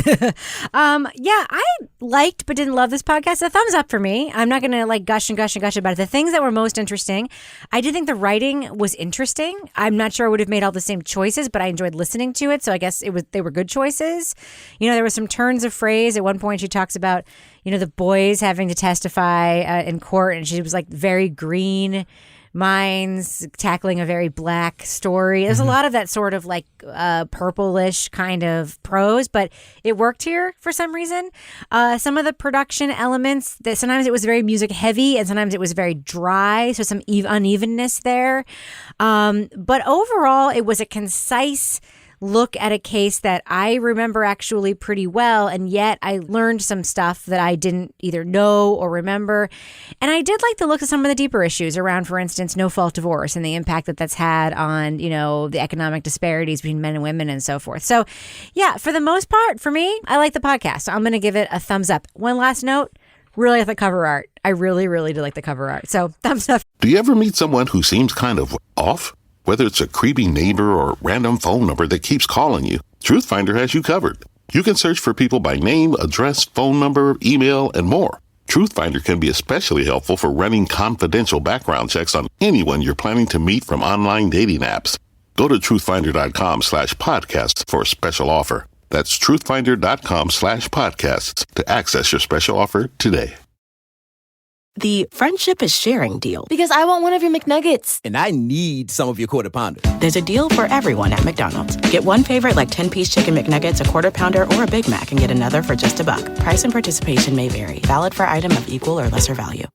I liked but didn't love this podcast. A thumbs up for me. I'm not going to gush and gush and gush about it. The things that were most interesting, I did think the writing was interesting. I'm not sure I would have made all the same choices, but I enjoyed listening to it. So I guess they were good choices. There were some turns of phrase. At one point she talks about, the boys having to testify in court, and she was very green minds tackling a very black story. There's a lot of that sort of purplish kind of prose, but it worked here for some reason. Some of the production elements, that sometimes it was very music heavy and sometimes it was very dry, so some unevenness there. But overall, it was a concise look at a case that I remember actually pretty well, and yet I learned some stuff that I didn't either know or remember. And I did like to look at some of the deeper issues around, for instance, no-fault divorce and the impact that that's had on, the economic disparities between men and women and so forth. So, yeah, for the most part, for me, I like the podcast. So I'm going to give it a thumbs up. One last note, really like the cover art. I really, really do like the cover art. So thumbs up. Do you ever meet someone who seems kind of off? Whether it's a creepy neighbor or random phone number that keeps calling you, Truthfinder has you covered. You can search for people by name, address, phone number, email, and more. Truthfinder can be especially helpful for running confidential background checks on anyone you're planning to meet from online dating apps. Go to truthfinder.com/podcasts for a special offer. That's truthfinder.com/podcasts to access your special offer today. The friendship is sharing deal. Because I want one of your McNuggets. And I need some of your Quarter Pounder. There's a deal for everyone at McDonald's. Get one favorite like 10-piece chicken McNuggets, a Quarter Pounder, or a Big Mac, and get another for just $1. Price and participation may vary. Valid for item of equal or lesser value.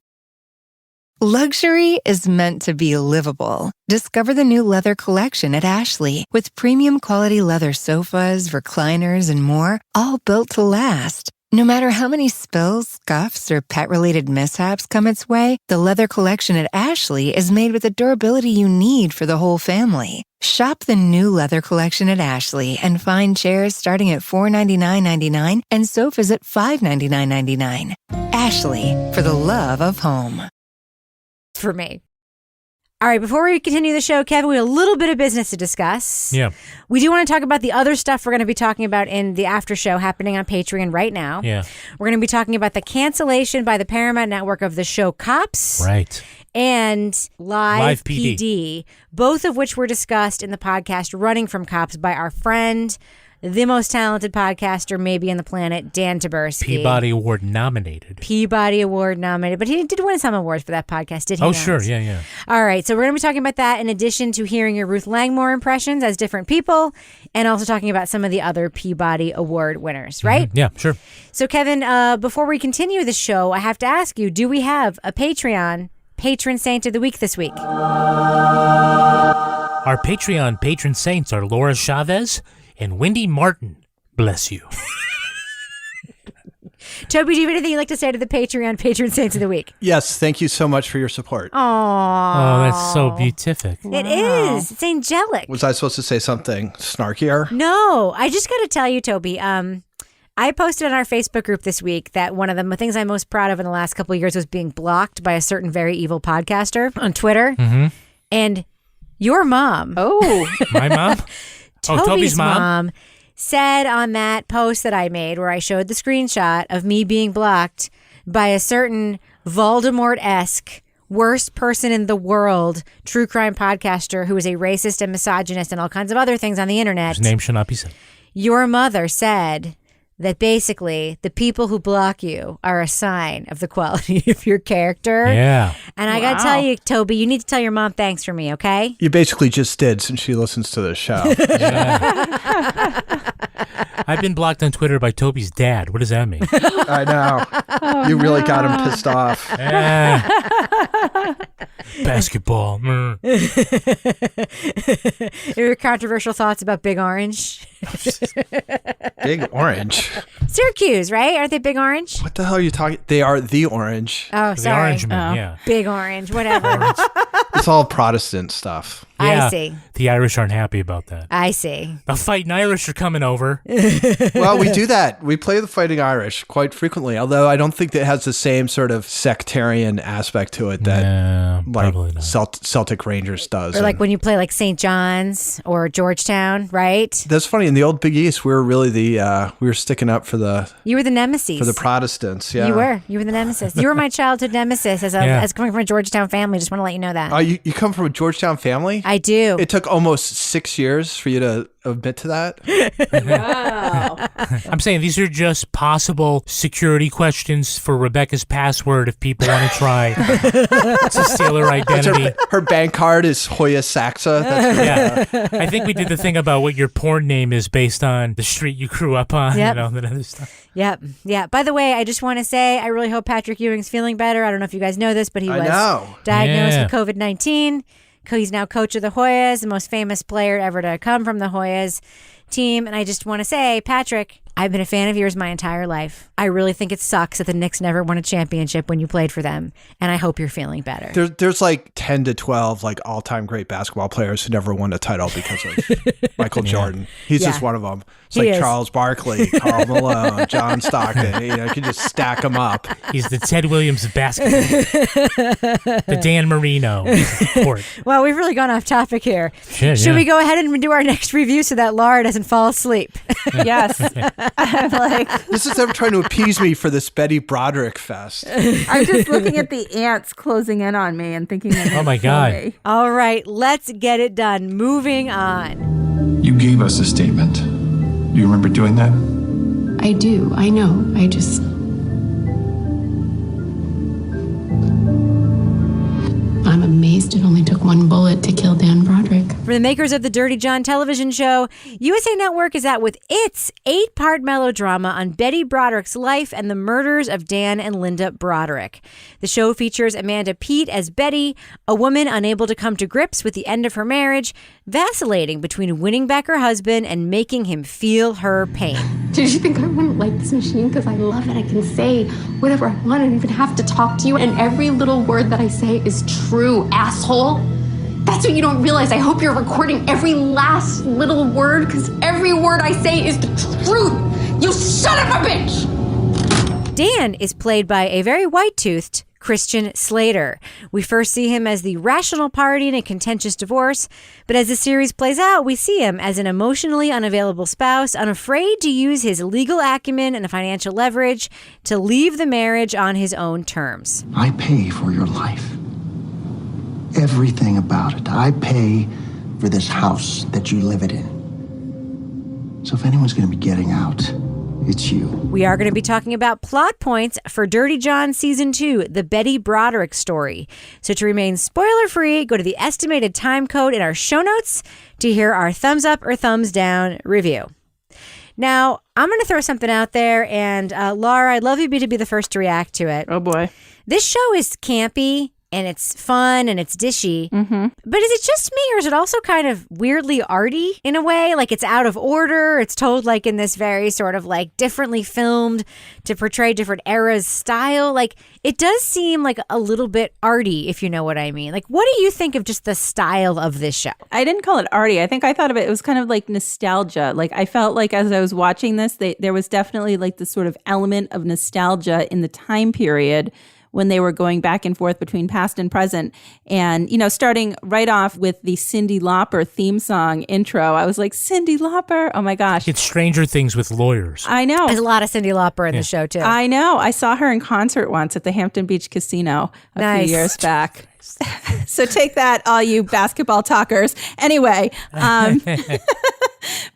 Luxury is meant to be livable. Discover the new leather collection at Ashley with premium quality leather sofas, recliners, and more, all built to last. No matter how many spills, scuffs, or pet-related mishaps come its way, the leather collection at Ashley is made with the durability you need for the whole family. Shop the new leather collection at Ashley and find chairs starting at $499.99 and sofas at $599.99. Ashley, for the love of home. For me. All right, before we continue the show, Kevin, we have a little bit of business to discuss. Yeah. We do want to talk about the other stuff we're going to be talking about in the after show happening on Patreon right now. Yeah. We're going to be talking about the cancellation by the Paramount Network of the show Cops. Right. And Live PD, both of which were discussed in the podcast Running from Cops by our friend, the most talented podcaster maybe on the planet, Dan Taberski. Peabody Award nominated. But he did win some awards for that podcast, did he? Oh, not? Sure. Yeah. All right. So we're going to be talking about that in addition to hearing your Ruth Langmore impressions as different people and also talking about some of the other Peabody Award winners, right? Mm-hmm. Yeah, sure. So, Kevin, before we continue the show, I have to ask you, do we have a Patreon Patron Saint of the Week this week? Our Patreon patron saints are Laura Chavez and Wendy Martin. Bless you. Toby, do you have anything you'd like to say to the Patreon patron saints of the week? Yes, thank you so much for your support. Aww. Oh, that's so beatific. It is. It's angelic. Was I supposed to say something snarkier? No, I just got to tell you, Toby, I posted on our Facebook group this week that one of the things I'm most proud of in the last couple of years was being blocked by a certain very evil podcaster on Twitter. Mm-hmm. And your mom. Oh. My mom? Toby's mom said on that post that I made where I showed the screenshot of me being blocked by a certain Voldemort-esque worst person in the world, true crime podcaster who is a racist and misogynist and all kinds of other things on the internet. His name should not be said. Your mother said that basically the people who block you are a sign of the quality of your character. Yeah. And I got to tell you, Toby, you need to tell your mom thanks for me, okay? You basically just did since she listens to the show. I've been blocked on Twitter by Toby's dad. What does that mean? I know. You really got him pissed off. Basketball. Your controversial thoughts about Big Orange? Big Orange? Syracuse, right? Aren't they Big Orange? What the hell are you talking? They are the Orange. Oh, The sorry. Orange Man, yeah. Big Orange, whatever. It's all Protestant stuff. Yeah, I see. The Irish aren't happy about that. I see. The fighting Irish are coming over. Well, we do that. We play the Fighting Irish quite frequently, although I don't think that it has the same sort of sectarian aspect to it that Celtic Rangers does. Or like when you play like St. John's or Georgetown, right? That's funny. In the old Big East, we were really we were sticking up for the You were the nemesis. for the Protestants. Yeah, You were the nemesis. You were my childhood nemesis as coming from a Georgetown family. Just want to let you know that. Oh, you come from a Georgetown family? I do. It took almost 6 years for you to admit to that. Wow. I'm saying these are just possible security questions for Rebecca's password if people want to try to steal her identity. Her bank card is Hoya Saxa. Yeah. I think we did the thing about what your porn name is based on the street you grew up on. Yep. That other stuff. Yep. Yeah. By the way, I just want to say I really hope Patrick Ewing's feeling better. I don't know if you guys know this, but he was diagnosed with COVID-19. He's now coach of the Hoyas, the most famous player ever to come from the Hoyas team. And I just want to say, Patrick, I've been a fan of yours my entire life. I really think it sucks that the Knicks never won a championship when you played for them. And I hope you're feeling better. There's like 10 to 12 like all-time great basketball players who never won a title because of Michael Jordan. He's just one of them. It's like Charles Barkley, Karl Malone, John Stockton. You know, you can just stack them up. He's the Ted Williams of basketball. The Dan Marino court. Well, we've really gone off topic here. Should we go ahead and do our next review so that Laura doesn't fall asleep? Yes. I'm like, this is them trying to appease me for this Betty Broderick fest. I'm just looking at the ants closing in on me and thinking, oh my God. All right, let's get it done. Moving on. You gave us a statement. Do you remember doing that? I do. I know. I just... I'm amazed it only took one bullet to kill Dan Broderick. For the makers of the Dirty John television show, USA Network is out with its 8-part melodrama on Betty Broderick's life and the murders of Dan and Linda Broderick. The show features Amanda Peet as Betty, a woman unable to come to grips with the end of her marriage, vacillating between winning back her husband and making him feel her pain. Did you think I wouldn't like this machine because I love it? I can say whatever I want and even have to talk to you, and every little word that I say is true, asshole. That's what you don't realize. I hope you're recording every last little word, because every word I say is the truth. You son of a bitch! Dan is played by a very white-toothed Christian Slater. We first see him as the rational party in a contentious divorce, but as the series plays out, we see him as an emotionally unavailable spouse, unafraid to use his legal acumen and financial leverage to leave the marriage on his own terms. I pay for your life. Everything about it. I pay for this house that you live it in. So if anyone's going to be getting out, it's you. We are going to be talking about plot points for Dirty John Season 2, the Betty Broderick story. So to remain spoiler-free, go to the estimated time code in our show notes to hear our thumbs up or thumbs down review. Now, I'm going to throw something out there, and Laura, I'd love you to be the first to react to it. Oh, boy. This show is campy, and it's fun, and it's dishy. Mm-hmm. But is it just me, or is it also kind of weirdly arty in a way? Like, it's out of order. It's told like in this very sort of like differently filmed to portray different eras style. Like, it does seem like a little bit arty, if you know what I mean. Like, what do you think of just the style of this show? I didn't call it arty. I think I thought of it was kind of like nostalgia. Like, I felt like as I was watching this, there was definitely like this sort of element of nostalgia in the time period when they were going back and forth between past and present. And, starting right off with the Cyndi Lauper theme song intro, I was like, Cyndi Lauper, oh my gosh. It's Stranger Things with lawyers. I know. There's a lot of Cyndi Lauper in the show, too. I know. I saw her in concert once at the Hampton Beach Casino a few years back. So take that, all you basketball talkers. Anyway,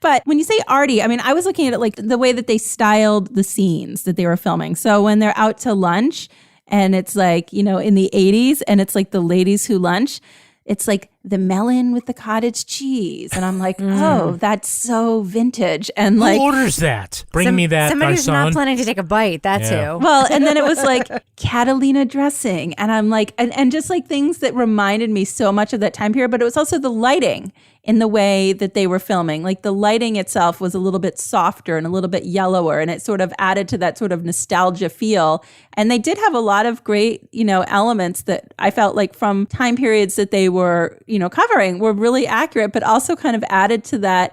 but when you say arty, I mean, I was looking at it like the way that they styled the scenes that they were filming. So when they're out to lunch and it's like, in the 80s and it's like the ladies who lunch, it's like the melon with the cottage cheese. And I'm like, oh, that's so vintage. And like, who orders that? Bring me that, somebody who's not garçon. planning to take a bite, that too. Well, and then it was like Catalina dressing. And I'm like, and just like things that reminded me so much of that time period. But it was also the lighting in the way that they were filming. Like the lighting itself was a little bit softer and a little bit yellower, and it sort of added to that sort of nostalgia feel. And they did have a lot of great, elements that I felt like from time periods that they were, covering were really accurate, but also kind of added to that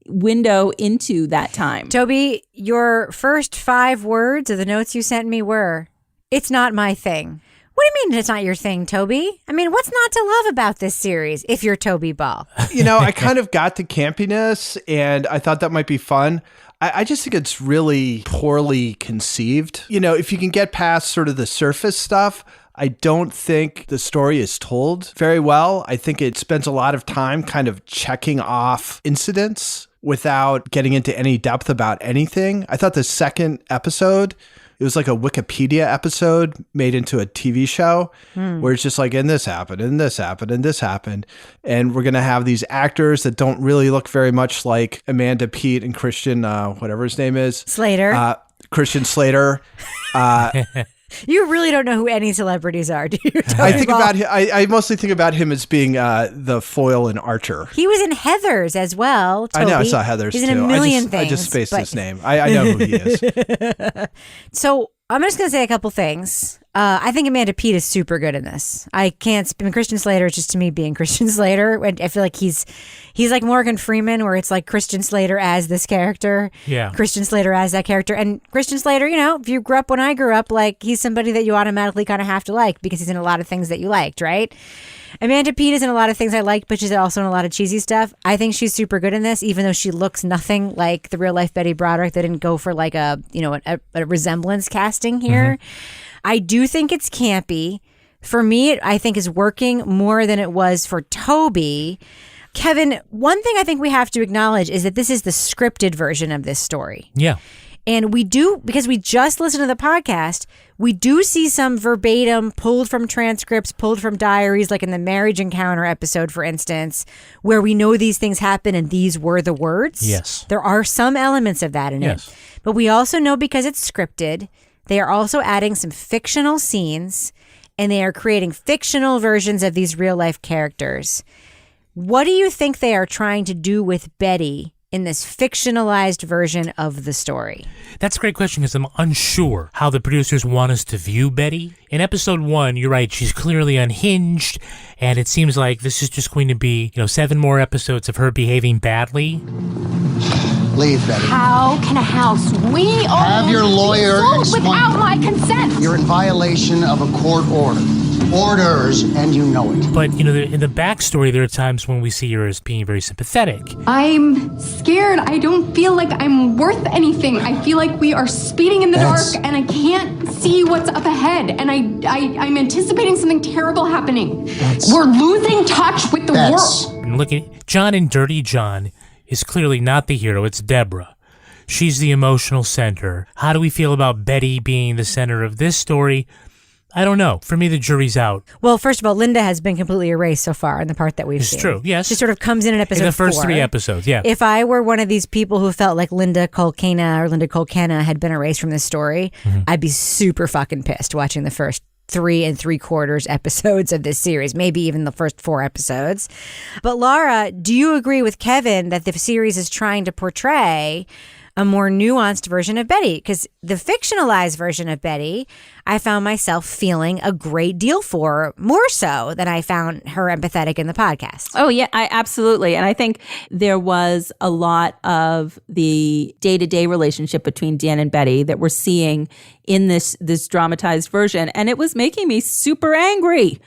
window into that time. Toby, your first 5 words of the notes you sent me were, "It's not my thing." What do you mean it's not your thing, Toby? I mean, what's not to love about this series if you're Toby Ball? I kind of got the campiness and I thought that might be fun. I just think it's really poorly conceived. If you can get past sort of the surface stuff, I don't think the story is told very well. I think it spends a lot of time kind of checking off incidents without getting into any depth about anything. I thought the second episode, it was like a Wikipedia episode made into a TV show where it's just like, and this happened, and this happened, and this happened. And we're going to have these actors that don't really look very much like Amanda Peet and Christian, whatever his name is. Slater. Christian Slater. You really don't know who any celebrities are, do you? I think about him. I mostly think about him as being the foil in Archer. He was in Heathers as well, Toby. I know, I saw Heathers He's too. in a million I just things. spaced his name. I know who he is. So I'm just going to say a couple things. I think Amanda Peet is super good in this. Christian Slater is just to me being Christian Slater. I feel like he's like Morgan Freeman, where it's like Christian Slater as this character. Yeah. Christian Slater as that character. And Christian Slater, if you grew up when I grew up, like he's somebody that you automatically kind of have to like because he's in a lot of things that you liked, right? Amanda Peet is in a lot of things I like, but she's also in a lot of cheesy stuff. I think she's super good in this, even though she looks nothing like the real life Betty Broderick. They didn't go for like a resemblance casting here. I do think it's campy. For me, I think is working more than it was for Toby. Kevin, one thing I think we have to acknowledge is that this is the scripted version of this story. Yeah. And we do, because we just listened to the podcast, we do see some verbatim pulled from transcripts, pulled from diaries, like in the marriage encounter episode, for instance, where we know these things happen and these were the words. Yes. There are some elements of that in it. But we also know because it's scripted, they are also adding some fictional scenes and they are creating fictional versions of these real life characters. What do you think they are trying to do with Betty in this fictionalized version of the story? That's a great question because I'm unsure how the producers want us to view Betty. In episode 1, you're right, she's clearly unhinged, and it seems like this is just going to be, 7 more episodes of her behaving badly. Leave, Betty. How can a house we own Have your lawyer be sold explain. without my consent? You're in violation of a court order. Orders, and you know it. But, in the backstory, there are times when we see her as being very sympathetic. I'm scared. I don't feel like I'm worth anything. I feel like we are speeding in the dark, and I can't see what's up ahead. And I'm anticipating something terrible happening. We're losing touch with the world. And look at John and Dirty John is clearly not the hero. It's Deborah. She's the emotional center. How do we feel about Betty being the center of this story? I don't know. For me, the jury's out. Well, first of all, Linda has been completely erased so far in the part that we've seen. It's true, yes. She sort of comes in episode 4. In the first 3 episodes, yeah. If I were one of these people who felt like Linda Colcana had been erased from this story, I'd be super fucking pissed watching the first 3 3/4 episodes of this series, maybe even the first 4 episodes. But Laura, do you agree with Kevin that the series is trying to portray a more nuanced version of Betty, because the fictionalized version of Betty, I found myself feeling a great deal for, more so than I found her empathetic in the podcast. Oh, yeah, absolutely. And I think there was a lot of the day-to-day relationship between Dan and Betty that we're seeing in this dramatized version. And it was making me super angry.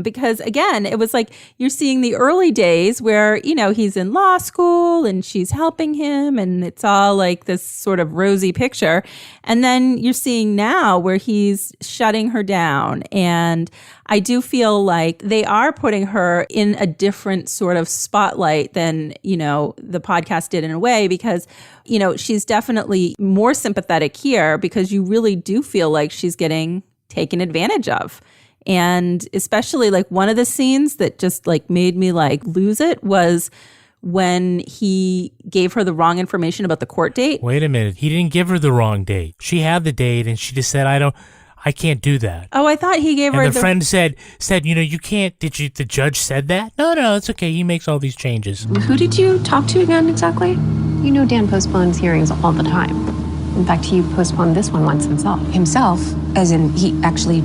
Because again, it was like you're seeing the early days where, he's in law school and she's helping him and it's all like this sort of rosy picture. And then you're seeing now where he's shutting her down. And I do feel like they are putting her in a different sort of spotlight than, the podcast did in a way, because, she's definitely more sympathetic here because you really do feel like she's getting taken advantage of. And especially like one of the scenes that just like made me like lose it was when he gave her the wrong information about the court date. Wait a minute. He didn't give her the wrong date. She had the date and she just said, I can't do that. Oh, I thought he gave her the friend said, you can't, the judge said that? No, it's okay. He makes all these changes. Who did you talk to again exactly? You know Dan postpones hearings all the time. In fact, he postponed this one once himself. Himself? As in, he actually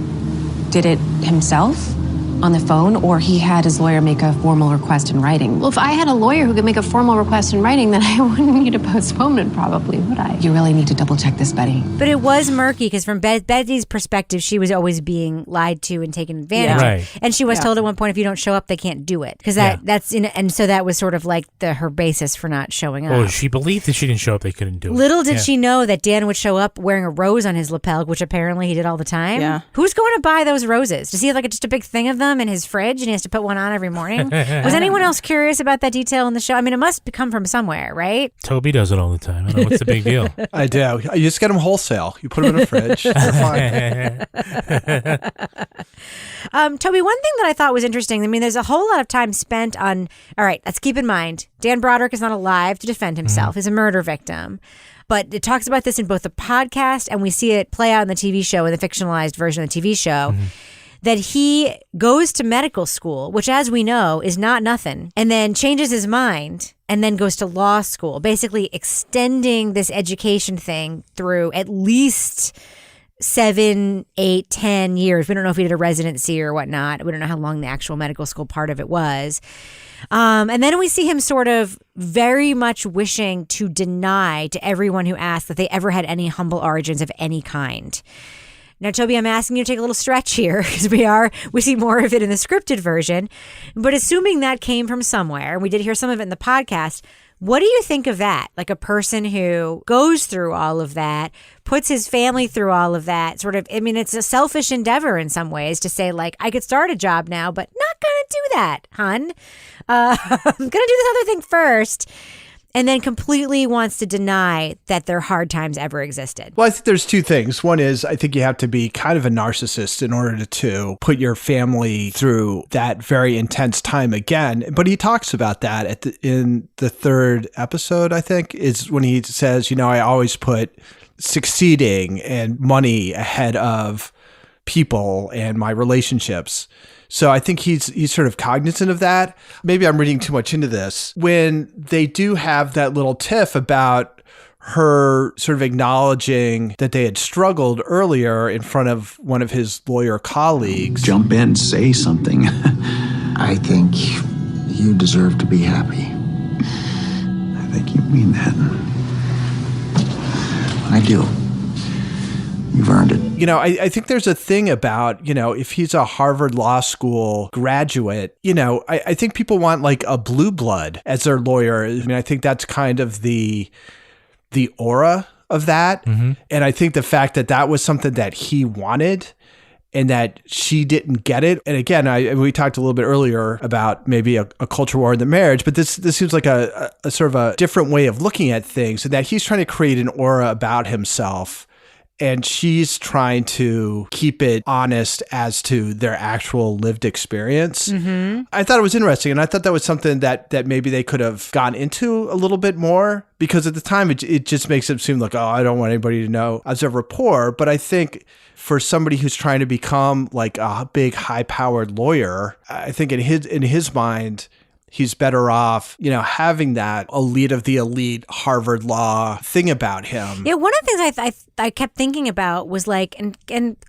did it himself on the phone, or he had his lawyer make a formal request in writing? Well, if I had a lawyer who could make a formal request in writing, then I wouldn't need a postponement probably, would I? You really need to double check this, Betty. But it was murky because from Betty's perspective, she was always being lied to and taken advantage of. Right. And she was told at one point, if you don't show up, they can't do it. Because and so that was sort of like her basis for not showing up. Oh, she believed that she didn't show up, they couldn't do it. Little did she know that Dan would show up wearing a rose on his lapel, which apparently he did all the time. Yeah. Who's going to buy those roses? Does he have like just a big thing of them in his fridge and he has to put one on every morning? Was anyone else curious about that detail in the show? I mean, it must come from somewhere, right? Toby does it all the time. I don't know what's the big deal. I do. You just get them wholesale. You put them in a fridge. They're fine. Toby, one thing that I thought was interesting, I mean, there's a whole lot of time spent on, all right, let's keep in mind, Dan Broderick is not alive to defend himself. He's a murder victim. But it talks about this in both the podcast and we see it play out in the TV show, in the fictionalized version of the TV show, that he goes to medical school, which as we know is not nothing, and then changes his mind and then goes to law school, basically extending this education thing through at least 7, 8, 10 years. We don't know if he did a residency or whatnot. We don't know how long the actual medical school part of it was. And then we see him sort of very much wishing to deny to everyone who asks that they ever had any humble origins of any kind. Now, Toby, I'm asking you to take a little stretch here because we see more of it in the scripted version. But assuming that came from somewhere, and we did hear some of it in the podcast, what do you think of that? Like a person who goes through all of that, puts his family through all of that, sort of, I mean, it's a selfish endeavor in some ways to say, like, I could start a job now, but not going to do that, hun. I'm going to do this other thing first. And then completely wants to deny that their hard times ever existed. Well, I think there's two things. One is I think you have to be kind of a narcissist in order to put your family through that very intense time again. But he talks about that in the third episode, I think, is when he says, I always put succeeding and money ahead of people and my relationships. So I think he's sort of cognizant of that. Maybe I'm reading too much into this. When they do have that little tiff about her sort of acknowledging that they had struggled earlier in front of one of his lawyer colleagues. Jump in, say something. I think you deserve to be happy. I think you mean that. I do. You've earned it. I think there's a thing about, if he's a Harvard Law School graduate, I think people want like a blue blood as their lawyer. I mean, I think that's kind of the aura of that. Mm-hmm. And I think the fact that was something that he wanted and that she didn't get it. And again, we talked a little bit earlier about maybe a culture war in the marriage, but this seems like a sort of a different way of looking at things, and that he's trying to create an aura about himself. And she's trying to keep it honest as to their actual lived experience. Mm-hmm. I thought it was interesting. And I thought that was something that maybe they could have gone into a little bit more, because at the time it just makes it seem like, I don't want anybody to know as a rapport. But I think for somebody who's trying to become like a big high powered lawyer, I think in his mind, he's better off, having that elite of the elite Harvard law thing about him. Yeah, one of the things I kept thinking about was like, and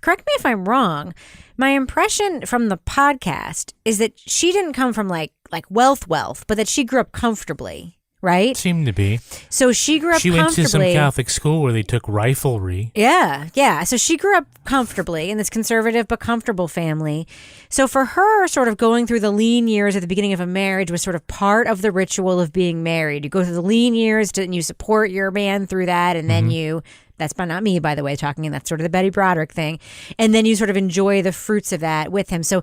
correct me if I'm wrong, my impression from the podcast is that she didn't come from like wealth, but that she grew up comfortably. Right? Seemed to be. So she grew up comfortably. She went to some Catholic school where they took riflery. Yeah. So she grew up comfortably in this conservative but comfortable family. So for her, sort of going through the lean years at the beginning of a marriage was sort of part of the ritual of being married. You go through the lean years and you support your man through that, and then that's not me, by the way, talking, and that's sort of the Betty Broderick thing. And then you sort of enjoy the fruits of that with him. So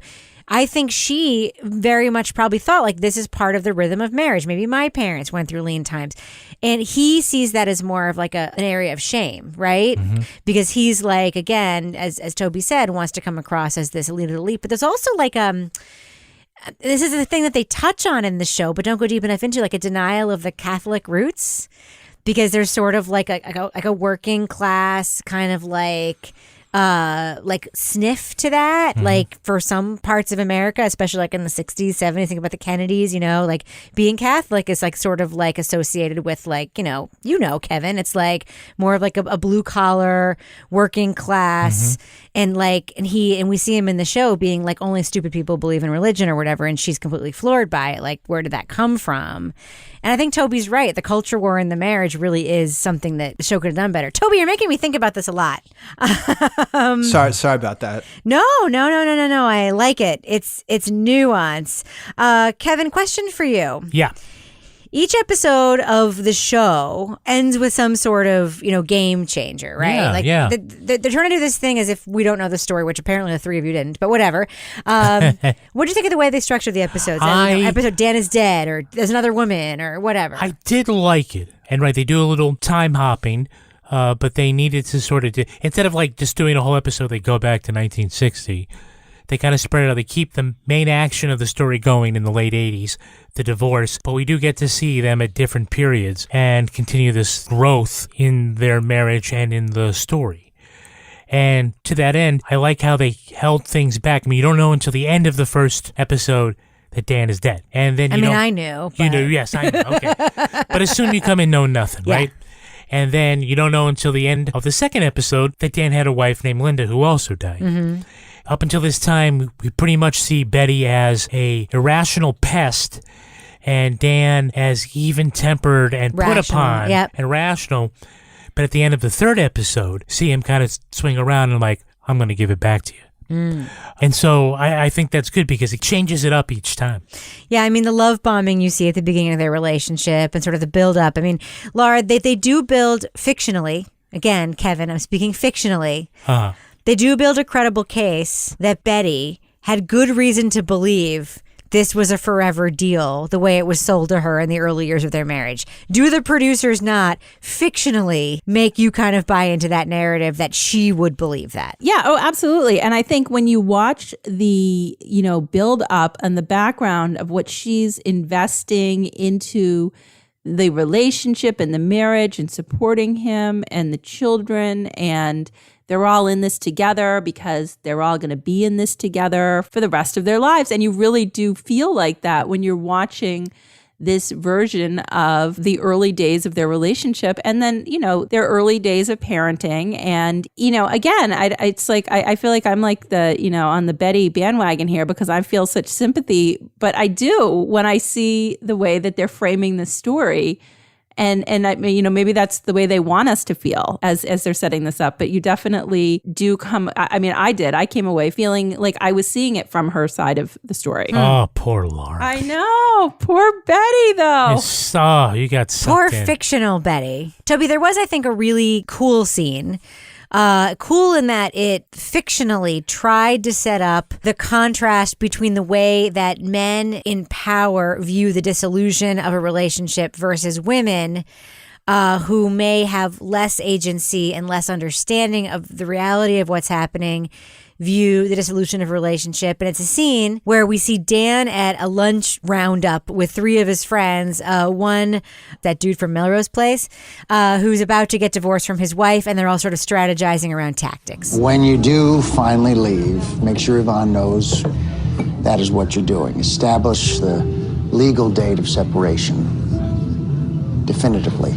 I think she very much probably thought like this is part of the rhythm of marriage. Maybe my parents went through lean times. And he sees that as more of like an area of shame, right? Mm-hmm. Because he's like, again, as Toby said, wants to come across as this elite. But there's also like this is the thing that they touch on in the show, but don't go deep enough into, like a denial of the Catholic roots. Because there's sort of like a working class kind of like sniff to that, like for some parts of America, especially like in the 60s, 70s, think about the Kennedys, like being Catholic is like sort of like associated with like, Kevin, it's like more of like a blue collar working class. And we see him in the show being like, only stupid people believe in religion or whatever. And she's completely floored by it. Like, where did that come from? And I think Toby's right. The culture war in the marriage really is something that the show could have done better. Toby, you're making me think about this a lot. Sorry about that. No. I like it. It's nuance. Kevin, question for you. Yeah. Each episode of the show ends with some sort of, game changer, right? Yeah. They're trying to do this thing as if we don't know the story, which apparently the three of you didn't, but whatever. What do you think of the way they structured the episodes? Episode Dan is dead, or there's another woman, or whatever. I did like it. And they do a little time hopping, but they needed to sort of, instead of like just doing a whole episode, they go back to 1960. They kind of spread it out. They keep the main action of the story going in the late 80s, the divorce, but we do get to see them at different periods and continue this growth in their marriage and in the story. And to that end, I like how they held things back. I mean, you don't know until the end of the first episode that Dan is dead. And then I knew. You knew, yes, I know. Okay. But as soon as you come in, know nothing, right? And then you don't know until the end of the second episode that Dan had a wife named Linda who also died. Mm-hmm. Up until this time, we pretty much see Betty as a irrational pest and Dan as even-tempered and put upon and rational. But at the end of the third episode, see him kind of swing around and like, I'm going to give it back to you. Mm. And so I think that's good because it changes it up each time. Yeah, I mean, the love bombing you see at the beginning of their relationship and sort of the build-up. I mean, Laura, they do build fictionally. Again, Kevin, I'm speaking fictionally. Uh-huh. They do build a credible case that Betty had good reason to believe this was a forever deal, the way it was sold to her in the early years of their marriage. Do the producers not fictionally make you kind of buy into that narrative that she would believe that? Yeah, absolutely. And I think when you watch the, build up and the background of what she's investing into the relationship and the marriage and supporting him and the children, and they're all in this together because they're all going to be in this together for the rest of their lives. And you really do feel like that when you're watching this version of the early days of their relationship and then, their early days of parenting. And, again, it's like I feel like I'm like the, on the Betty bandwagon here because I feel such sympathy. But I do when I see the way that they're framing the story. And maybe that's the way they want us to feel as they're setting this up. But you definitely do come. I came away feeling like I was seeing it from her side of the story. Oh, poor Laura. I know. Poor Betty, though. You got sucked Poor in. Fictional Betty. Toby, there was, I think, a really cool scene. Cool in that it fictionally tried to set up the contrast between the way that men in power view the dissolution of a relationship versus women who may have less agency and less understanding of the reality of what's happening view the dissolution of a relationship. And it's a scene where we see Dan at a lunch roundup with three of his friends. One, that dude from Melrose Place, who's about to get divorced from his wife, and they're all sort of strategizing around tactics. When you do finally leave, make sure Yvonne knows that is what you're doing. Establish the legal date of separation, definitively.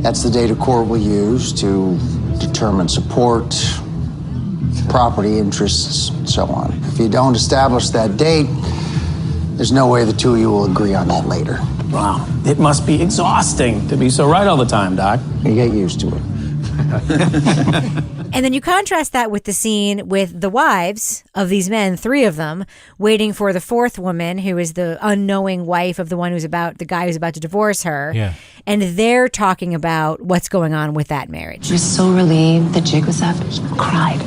That's the date a court will use to determine support, property interests, and so on. If you don't establish that date, there's no way the two of you will agree on that later. Wow, it must be exhausting to be so right all the time, Doc. You get used to it. And then you contrast that with the scene with the wives of these men, 3 of them, waiting for the 4th woman, who is the unknowing wife of the guy who's about to divorce her. Yeah. And they're talking about what's going on with that marriage. She was so relieved the jig was up. She cried.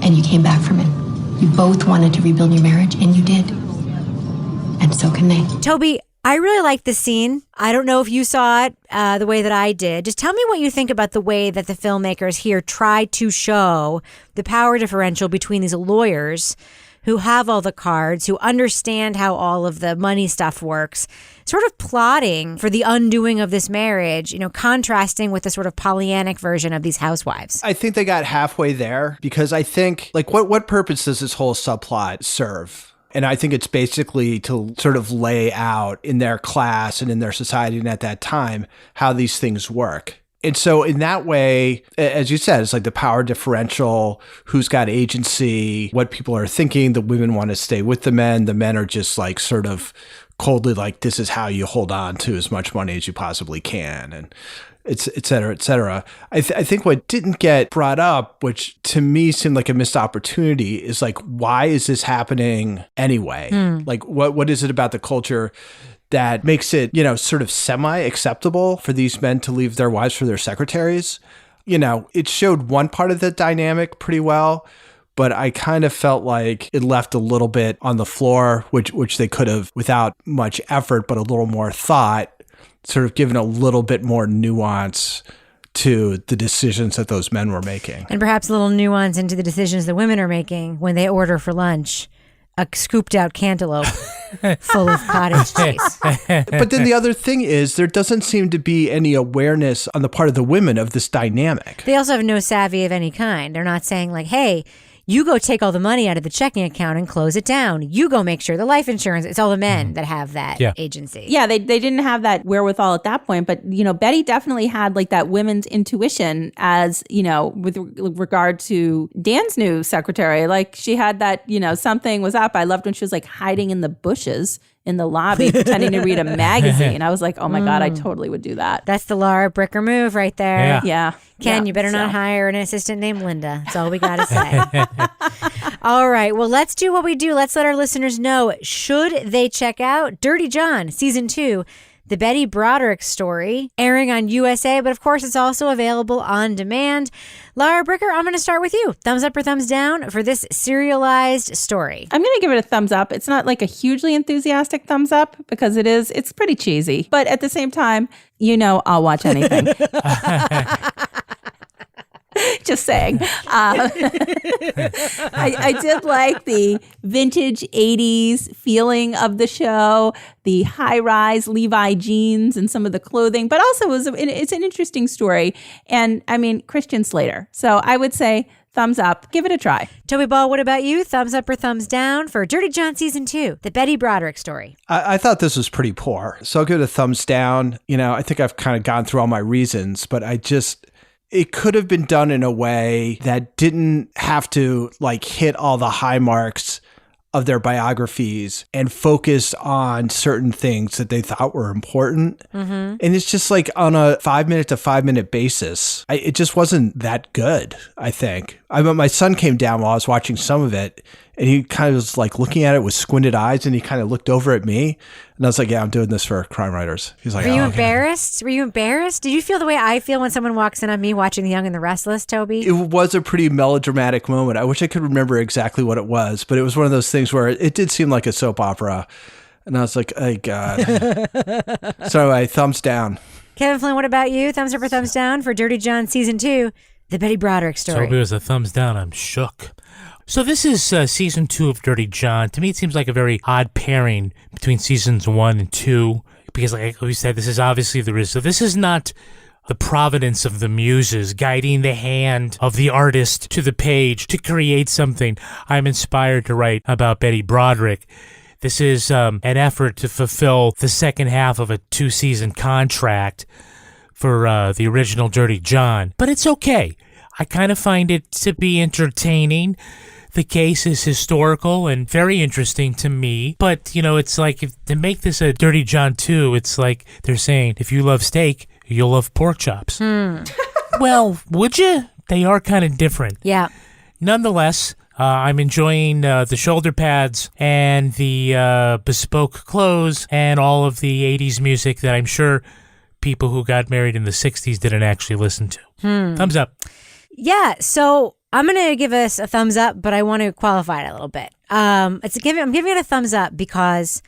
And you came back from it. You both wanted to rebuild your marriage, and you did. And so can they. Toby, I really like this scene. I don't know if you saw it the way that I did. Just tell me what you think about the way that the filmmakers here try to show the power differential between these lawyers who have all the cards, who understand how all of the money stuff works, sort of plotting for the undoing of this marriage, contrasting with the sort of Pollyannic version of these housewives. I think they got halfway there because I think, what purpose does this whole subplot serve? And I think it's basically to sort of lay out in their class and in their society and at that time how these things work. And so in that way, as you said, it's like the power differential, who's got agency, what people are thinking. The women want to stay with the men. The men are just like sort of coldly like, this is how you hold on to as much money as you possibly can. And et cetera, et cetera. I think what didn't get brought up, which to me seemed like a missed opportunity, is like, why is this happening anyway? Like, what is it about the culture that makes it, sort of semi-acceptable for these men to leave their wives for their secretaries? It showed one part of the dynamic pretty well, but I kind of felt like it left a little bit on the floor, which they could have, without much effort, but a little more thought, sort of given a little bit more nuance to the decisions that those men were making. And perhaps a little nuance into the decisions the women are making when they order for lunch a scooped out cantaloupe full of cottage cheese. But then the other thing is there doesn't seem to be any awareness on the part of the women of this dynamic. They also have no savvy of any kind. They're not saying like, hey, you go take all the money out of the checking account and close it down. You go make sure the life insurance. It's all the men that have that agency. Yeah, they didn't have that wherewithal at that point. But, Betty definitely had like that women's intuition as, with regard to Dan's new secretary. Like she had that, something was up. I loved when she was like hiding in the bushes in the lobby pretending to read a magazine. I was like, oh my God, I totally would do that. That's the Laura Bricker move right there. Yeah. Ken, you better not hire an assistant named Linda. That's all we got to say. All right. Well, let's do what we do. Let's let our listeners know, should they check out Dirty John Season 2, the Betty Broderick story, airing on USA, but of course it's also available on demand. Laura Bricker, I'm going to start with you. Thumbs up or thumbs down for this serialized story? I'm going to give it a thumbs up. It's not like a hugely enthusiastic thumbs up because it's pretty cheesy. But at the same time, I'll watch anything. Just saying. I did like the vintage 80s feeling of the show, the high-rise Levi jeans and some of the clothing, but also it's an interesting story. And I mean, Christian Slater. So I would say thumbs up. Give it a try. Toby Ball, what about you? Thumbs up or thumbs down for Dirty John Season 2, the Betty Broderick story? I thought this was pretty poor. So I'll give it a thumbs down. I think I've kind of gone through all my reasons, but it could have been done in a way that didn't have to like hit all the high marks of their biographies and focused on certain things that they thought were important. Mm-hmm. And it's just like on a 5-minute to 5-minute basis. It just wasn't that good, I think. My son came down while I was watching some of it, and he kind of was like looking at it with squinted eyes, and he kind of looked over at me, and I was like, yeah, I'm doing this for Crime Writers. He's like, Were you embarrassed? Were you embarrassed? Did you feel the way I feel when someone walks in on me watching The Young and the Restless, Toby? It was a pretty melodramatic moment. I wish I could remember exactly what it was, but it was one of those things where it did seem like a soap opera. And I was like, oh, God. So anyway, thumbs down. Kevin Flynn, what about you? Thumbs up or thumbs down for Dirty John Season 2, the Betty Broderick story? Toby was a thumbs down. I'm shook. So this is Season 2 of Dirty John. To me, it seems like a very odd pairing between Seasons 1 and 2. Because like we said, this is obviously the result. This is not the providence of the muses guiding the hand of the artist to the page to create something. I'm inspired to write about Betty Broderick. This is an effort to fulfill the second half of a 2-season contract for the original Dirty John. But it's okay. I kind of find it to be entertaining. The case is historical and very interesting to me. But, it's like to make this a Dirty John 2, it's like they're saying, if you love steak, you'll love pork chops. Well, would you? They are kind of different. Yeah. Nonetheless, I'm enjoying the shoulder pads and the bespoke clothes and all of the 80s music that I'm sure people who got married in the 60s didn't actually listen to. Thumbs up. Yeah, so I'm going to give us a thumbs up, but I want to qualify it a little bit. I'm giving it a thumbs up because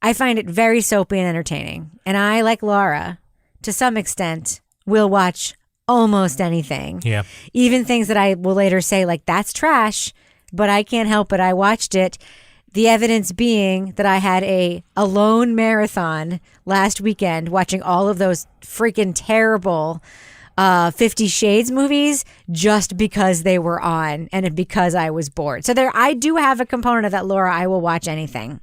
I find it very soapy and entertaining. And I, like Laura, to some extent, will watch almost anything. Yeah. Even things that I will later say, like, that's trash, but I can't help it. I watched it. The evidence being that I had a alone marathon last weekend watching all of those freaking terrible 50 Shades movies just because they were on and because I was bored. So I do have a component of that, Laura. I will watch anything.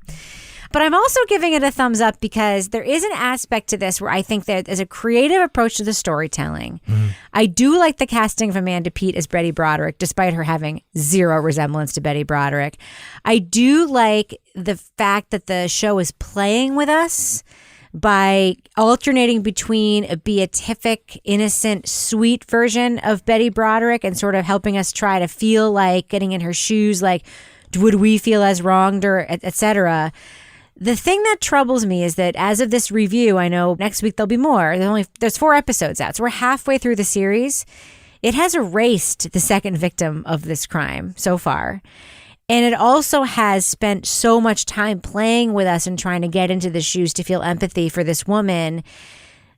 But I'm also giving it a thumbs up because there is an aspect to this where I think there is a creative approach to the storytelling. I do like the casting of Amanda Peet as Betty Broderick, despite her having zero resemblance to Betty Broderick. I do like the fact that the show is playing with us by alternating between a beatific, innocent, sweet version of Betty Broderick and sort of helping us try to feel like getting in her shoes, like, would we feel as wronged or et cetera. The thing that troubles me is that as of this review, I know next week there'll be more. There's 4 episodes out, so we're halfway through the series. It has erased the second victim of this crime so far. And it also has spent so much time playing with us and trying to get into the shoes to feel empathy for this woman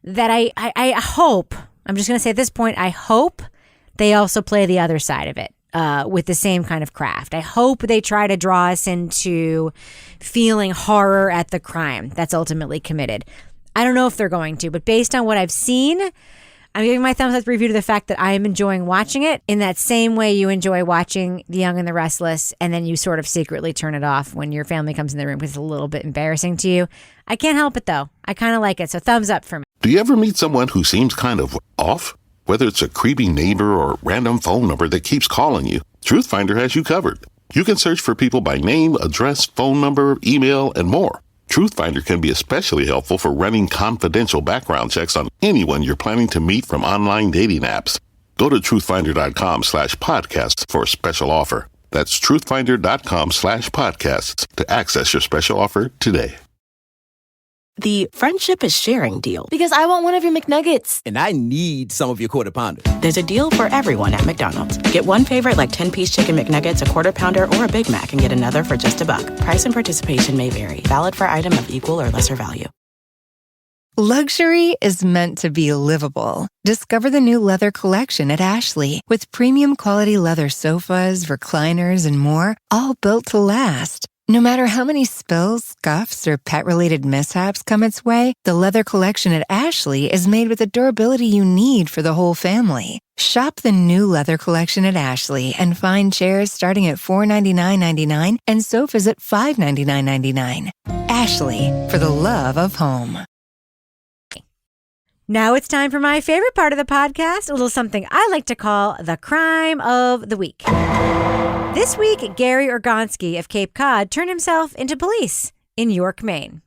that I hope, I'm just going to say at this point, I hope they also play the other side of it with the same kind of craft. I hope they try to draw us into feeling horror at the crime that's ultimately committed. I don't know if they're going to, but based on what I've seen, I'm giving my thumbs up review to the fact that I am enjoying watching it in that same way you enjoy watching The Young and the Restless, and then you sort of secretly turn it off when your family comes in the room because it's a little bit embarrassing to you. I can't help it, though. I kind of like it, so thumbs up for me. Do you ever meet someone who seems kind of off? Whether it's a creepy neighbor or random phone number that keeps calling you, Truthfinder has you covered. You can search for people by name, address, phone number, email, and more. Truthfinder can be especially helpful for running confidential background checks on anyone you're planning to meet from online dating apps. Go to truthfinder.com/podcasts for a special offer. That's truthfinder.com/podcasts to access your special offer today. The friendship is sharing deal. Because I want one of your McNuggets. And I need some of your Quarter Pounder. There's a deal for everyone at McDonald's. Get one favorite like 10-piece chicken McNuggets, a Quarter Pounder, or a Big Mac and get another for just $1. Price and participation may vary. Valid for item of equal or lesser value. Luxury is meant to be livable. Discover the new leather collection at Ashley with premium quality leather sofas, recliners, and more, all built to last. No matter how many spills, scuffs, or pet-related mishaps come its way, the leather collection at Ashley is made with the durability you need for the whole family. Shop the new leather collection at Ashley and find chairs starting at $499.99 and sofas at $599.99. Ashley, for the love of home. Now it's time for my favorite part of the podcast, a little something I like to call the crime of the week. This week, Gary Urgonski of Cape Cod turned himself into police in York, Maine.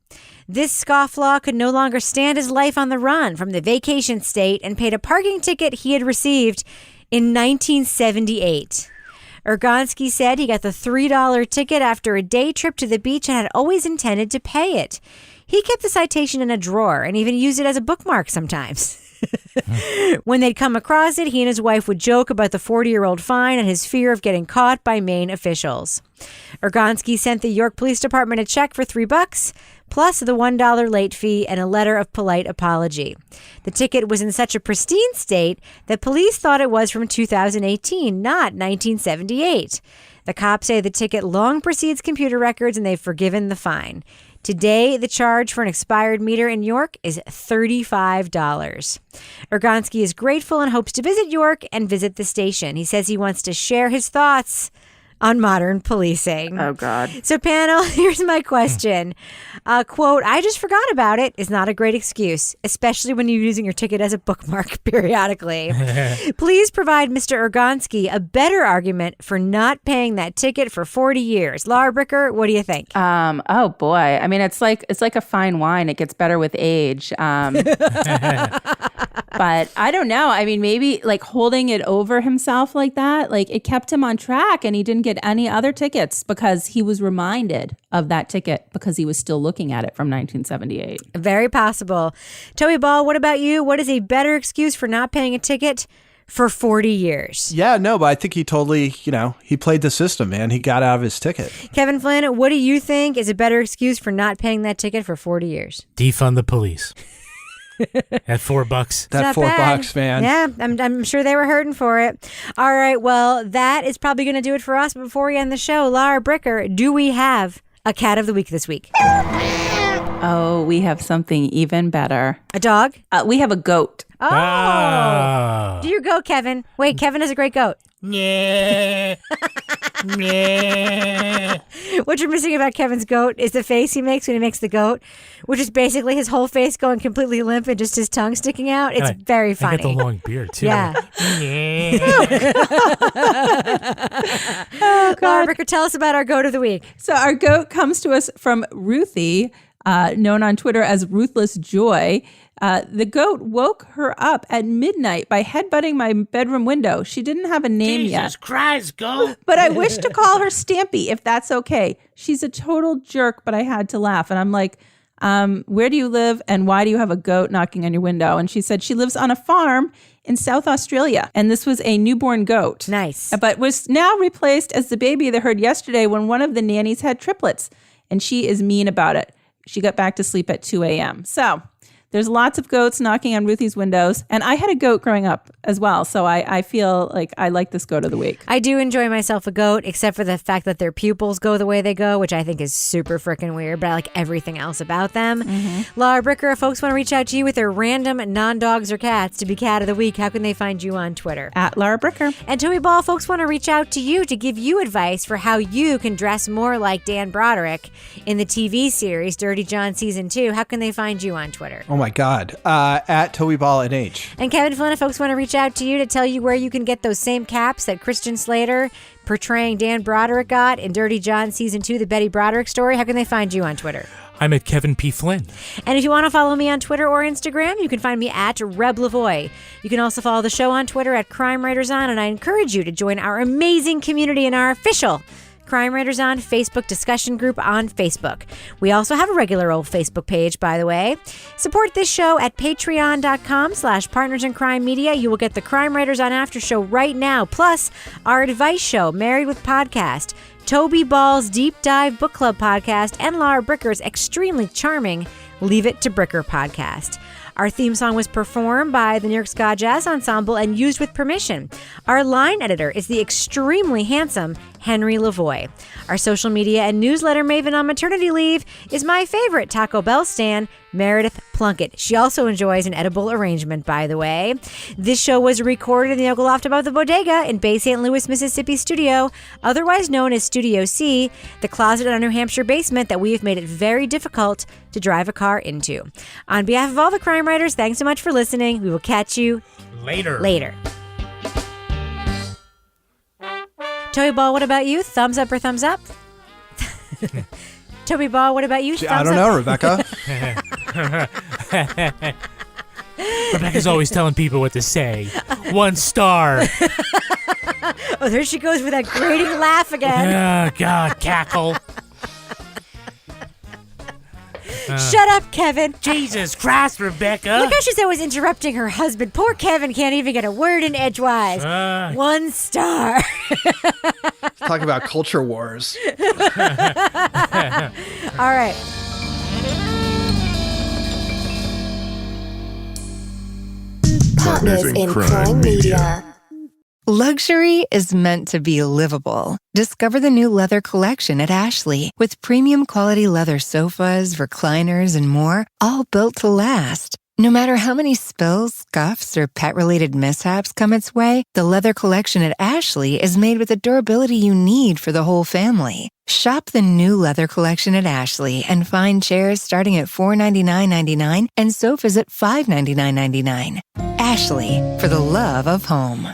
This scofflaw could no longer stand his life on the run from the vacation state and paid a parking ticket he had received in 1978. Urgonski said he got the $3 ticket after a day trip to the beach and had always intended to pay it. He kept the citation in a drawer and even used it as a bookmark sometimes. When they'd come across it, he and his wife would joke about the 40-year-old fine and his fear of getting caught by Maine officials. Urgonski sent the York Police Department a check for $3, plus the $1 late fee and a letter of polite apology. The ticket was in such a pristine state that police thought it was from 2018, not 1978. The cops say the ticket long precedes computer records and they've forgiven the fine. Today, the charge for an expired meter in York is $35. Urgonski is grateful and hopes to visit York and visit the station. He says he wants to share his thoughts on modern policing. Oh, God. So, panel, here's my question. Quote, I just forgot about it is not a great excuse, especially when you're using your ticket as a bookmark periodically. Please provide Mr. Urgonski a better argument for not paying that ticket for 40 years. Laura Bricker, what do you think? Oh, boy. I mean, it's like a fine wine. It gets better with age. But I don't know. I mean, maybe like holding it over himself like that, like it kept him on track and he didn't get any other tickets because he was reminded of that ticket because he was still looking at it from 1978. Very possible. Toby Ball, what about you? What is a better excuse for not paying a ticket for 40 years? Yeah, no, but I think he totally, he played the system, man. He got out of his ticket. Kevin Flynn, what do you think is a better excuse for not paying that ticket for 40 years? Defund the police. At $4. That $4, man. Yeah, I'm sure they were hurting for it. All right, well, that is probably going to do it for us. But before we end the show, Laura Bricker, do we have a cat of the week this week? Oh, we have something even better. A dog? We have a goat. Oh. Do your goat, Kevin. Wait, Kevin has a great goat. Yeah. What you're missing about Kevin's goat is the face he makes when he makes the goat, which is basically his whole face going completely limp and just his tongue sticking out. It's very funny. I got the long beard, too. Yeah. Oh, God. Ricker, tell us about our goat of the week. So our goat comes to us from Ruthie, known on Twitter as Ruthless Joy. The goat woke her up at midnight by headbutting my bedroom window. She didn't have a name yet. Jesus Christ, goat. But I wish to call her Stampy, if that's okay. She's a total jerk, but I had to laugh. And I'm like, where do you live and why do you have a goat knocking on your window? And she said she lives on a farm in South Australia. And this was a newborn goat. Nice. But was now replaced as the baby they heard yesterday when one of the nannies had triplets. And she is mean about it. She got back to sleep at 2 a.m. So there's lots of goats knocking on Ruthie's windows. And I had a goat growing up as well. So I feel like I like this goat of the week. I do enjoy myself a goat, except for the fact that their pupils go the way they go, which I think is super freaking weird. But I like everything else about them. Mm-hmm. Laura Bricker, if folks want to reach out to you with their random non-dogs or cats to be cat of the week, how can they find you on Twitter? At Laura Bricker. And Toby Ball, folks want to reach out to you to give you advice for how you can dress more like Dan Broderick in the TV series Dirty John Season 2. How can they find you on Twitter? Oh, my God. At Toby Ball NH. And Kevin Flynn, if folks want to reach out to you to tell you where you can get those same caps that Christian Slater portraying Dan Broderick got in Dirty John Season 2, the Betty Broderick story, how can they find you on Twitter? I'm at Kevin P. Flynn. And if you want to follow me on Twitter or Instagram, you can find me at Reb Lavoie. You can also follow the show on Twitter at Crime Writers On, and I encourage you to join our amazing community in our official Crime Writers On Facebook discussion group on Facebook. We also have a regular old Facebook page, by the way. Support this show at patreon.com/Partners in Crime Media. You will get the Crime Writers On After Show right now, plus our advice show, Married with Podcast, Toby Ball's Deep Dive Book Club podcast, and Laura Bricker's extremely charming Leave It to Bricker podcast. Our theme song was performed by the New York Ska Jazz Ensemble and used with permission. Our line editor is the extremely handsome Henry Lavoie. Our social media and newsletter maven on maternity leave is my favorite Taco Bell stan, Meredith Plunkett. She also enjoys an edible arrangement, by the way. This show was recorded in the Oak Loft above the Bodega in Bay St. Louis, Mississippi studio, otherwise known as Studio C, the closet in our New Hampshire basement that we have made it very difficult to drive a car into. On behalf of all the crime writers, thanks so much for listening. We will catch you later. Toby Ball, what about you? Thumbs up or thumbs up? Toby Ball, what about you? I don't know, Rebecca. Rebecca's always telling people what to say. 1 star. Oh, there she goes with that grating laugh again. Oh, God, cackle. Shut up, Kevin. Jesus Christ, Rebecca. Look how she's always interrupting her husband. Poor Kevin can't even get a word in edgewise. 1 star. Talk about culture wars. All right. Partners in Crime Media. Luxury is meant to be livable. Discover the new leather collection at Ashley with premium quality leather sofas, recliners, and more, all built to last. No matter how many spills, scuffs, or pet-related mishaps come its way, the leather collection at Ashley is made with the durability you need for the whole family. Shop the new leather collection at Ashley and find chairs starting at $499.99 and sofas at $599.99. Ashley, for the love of home.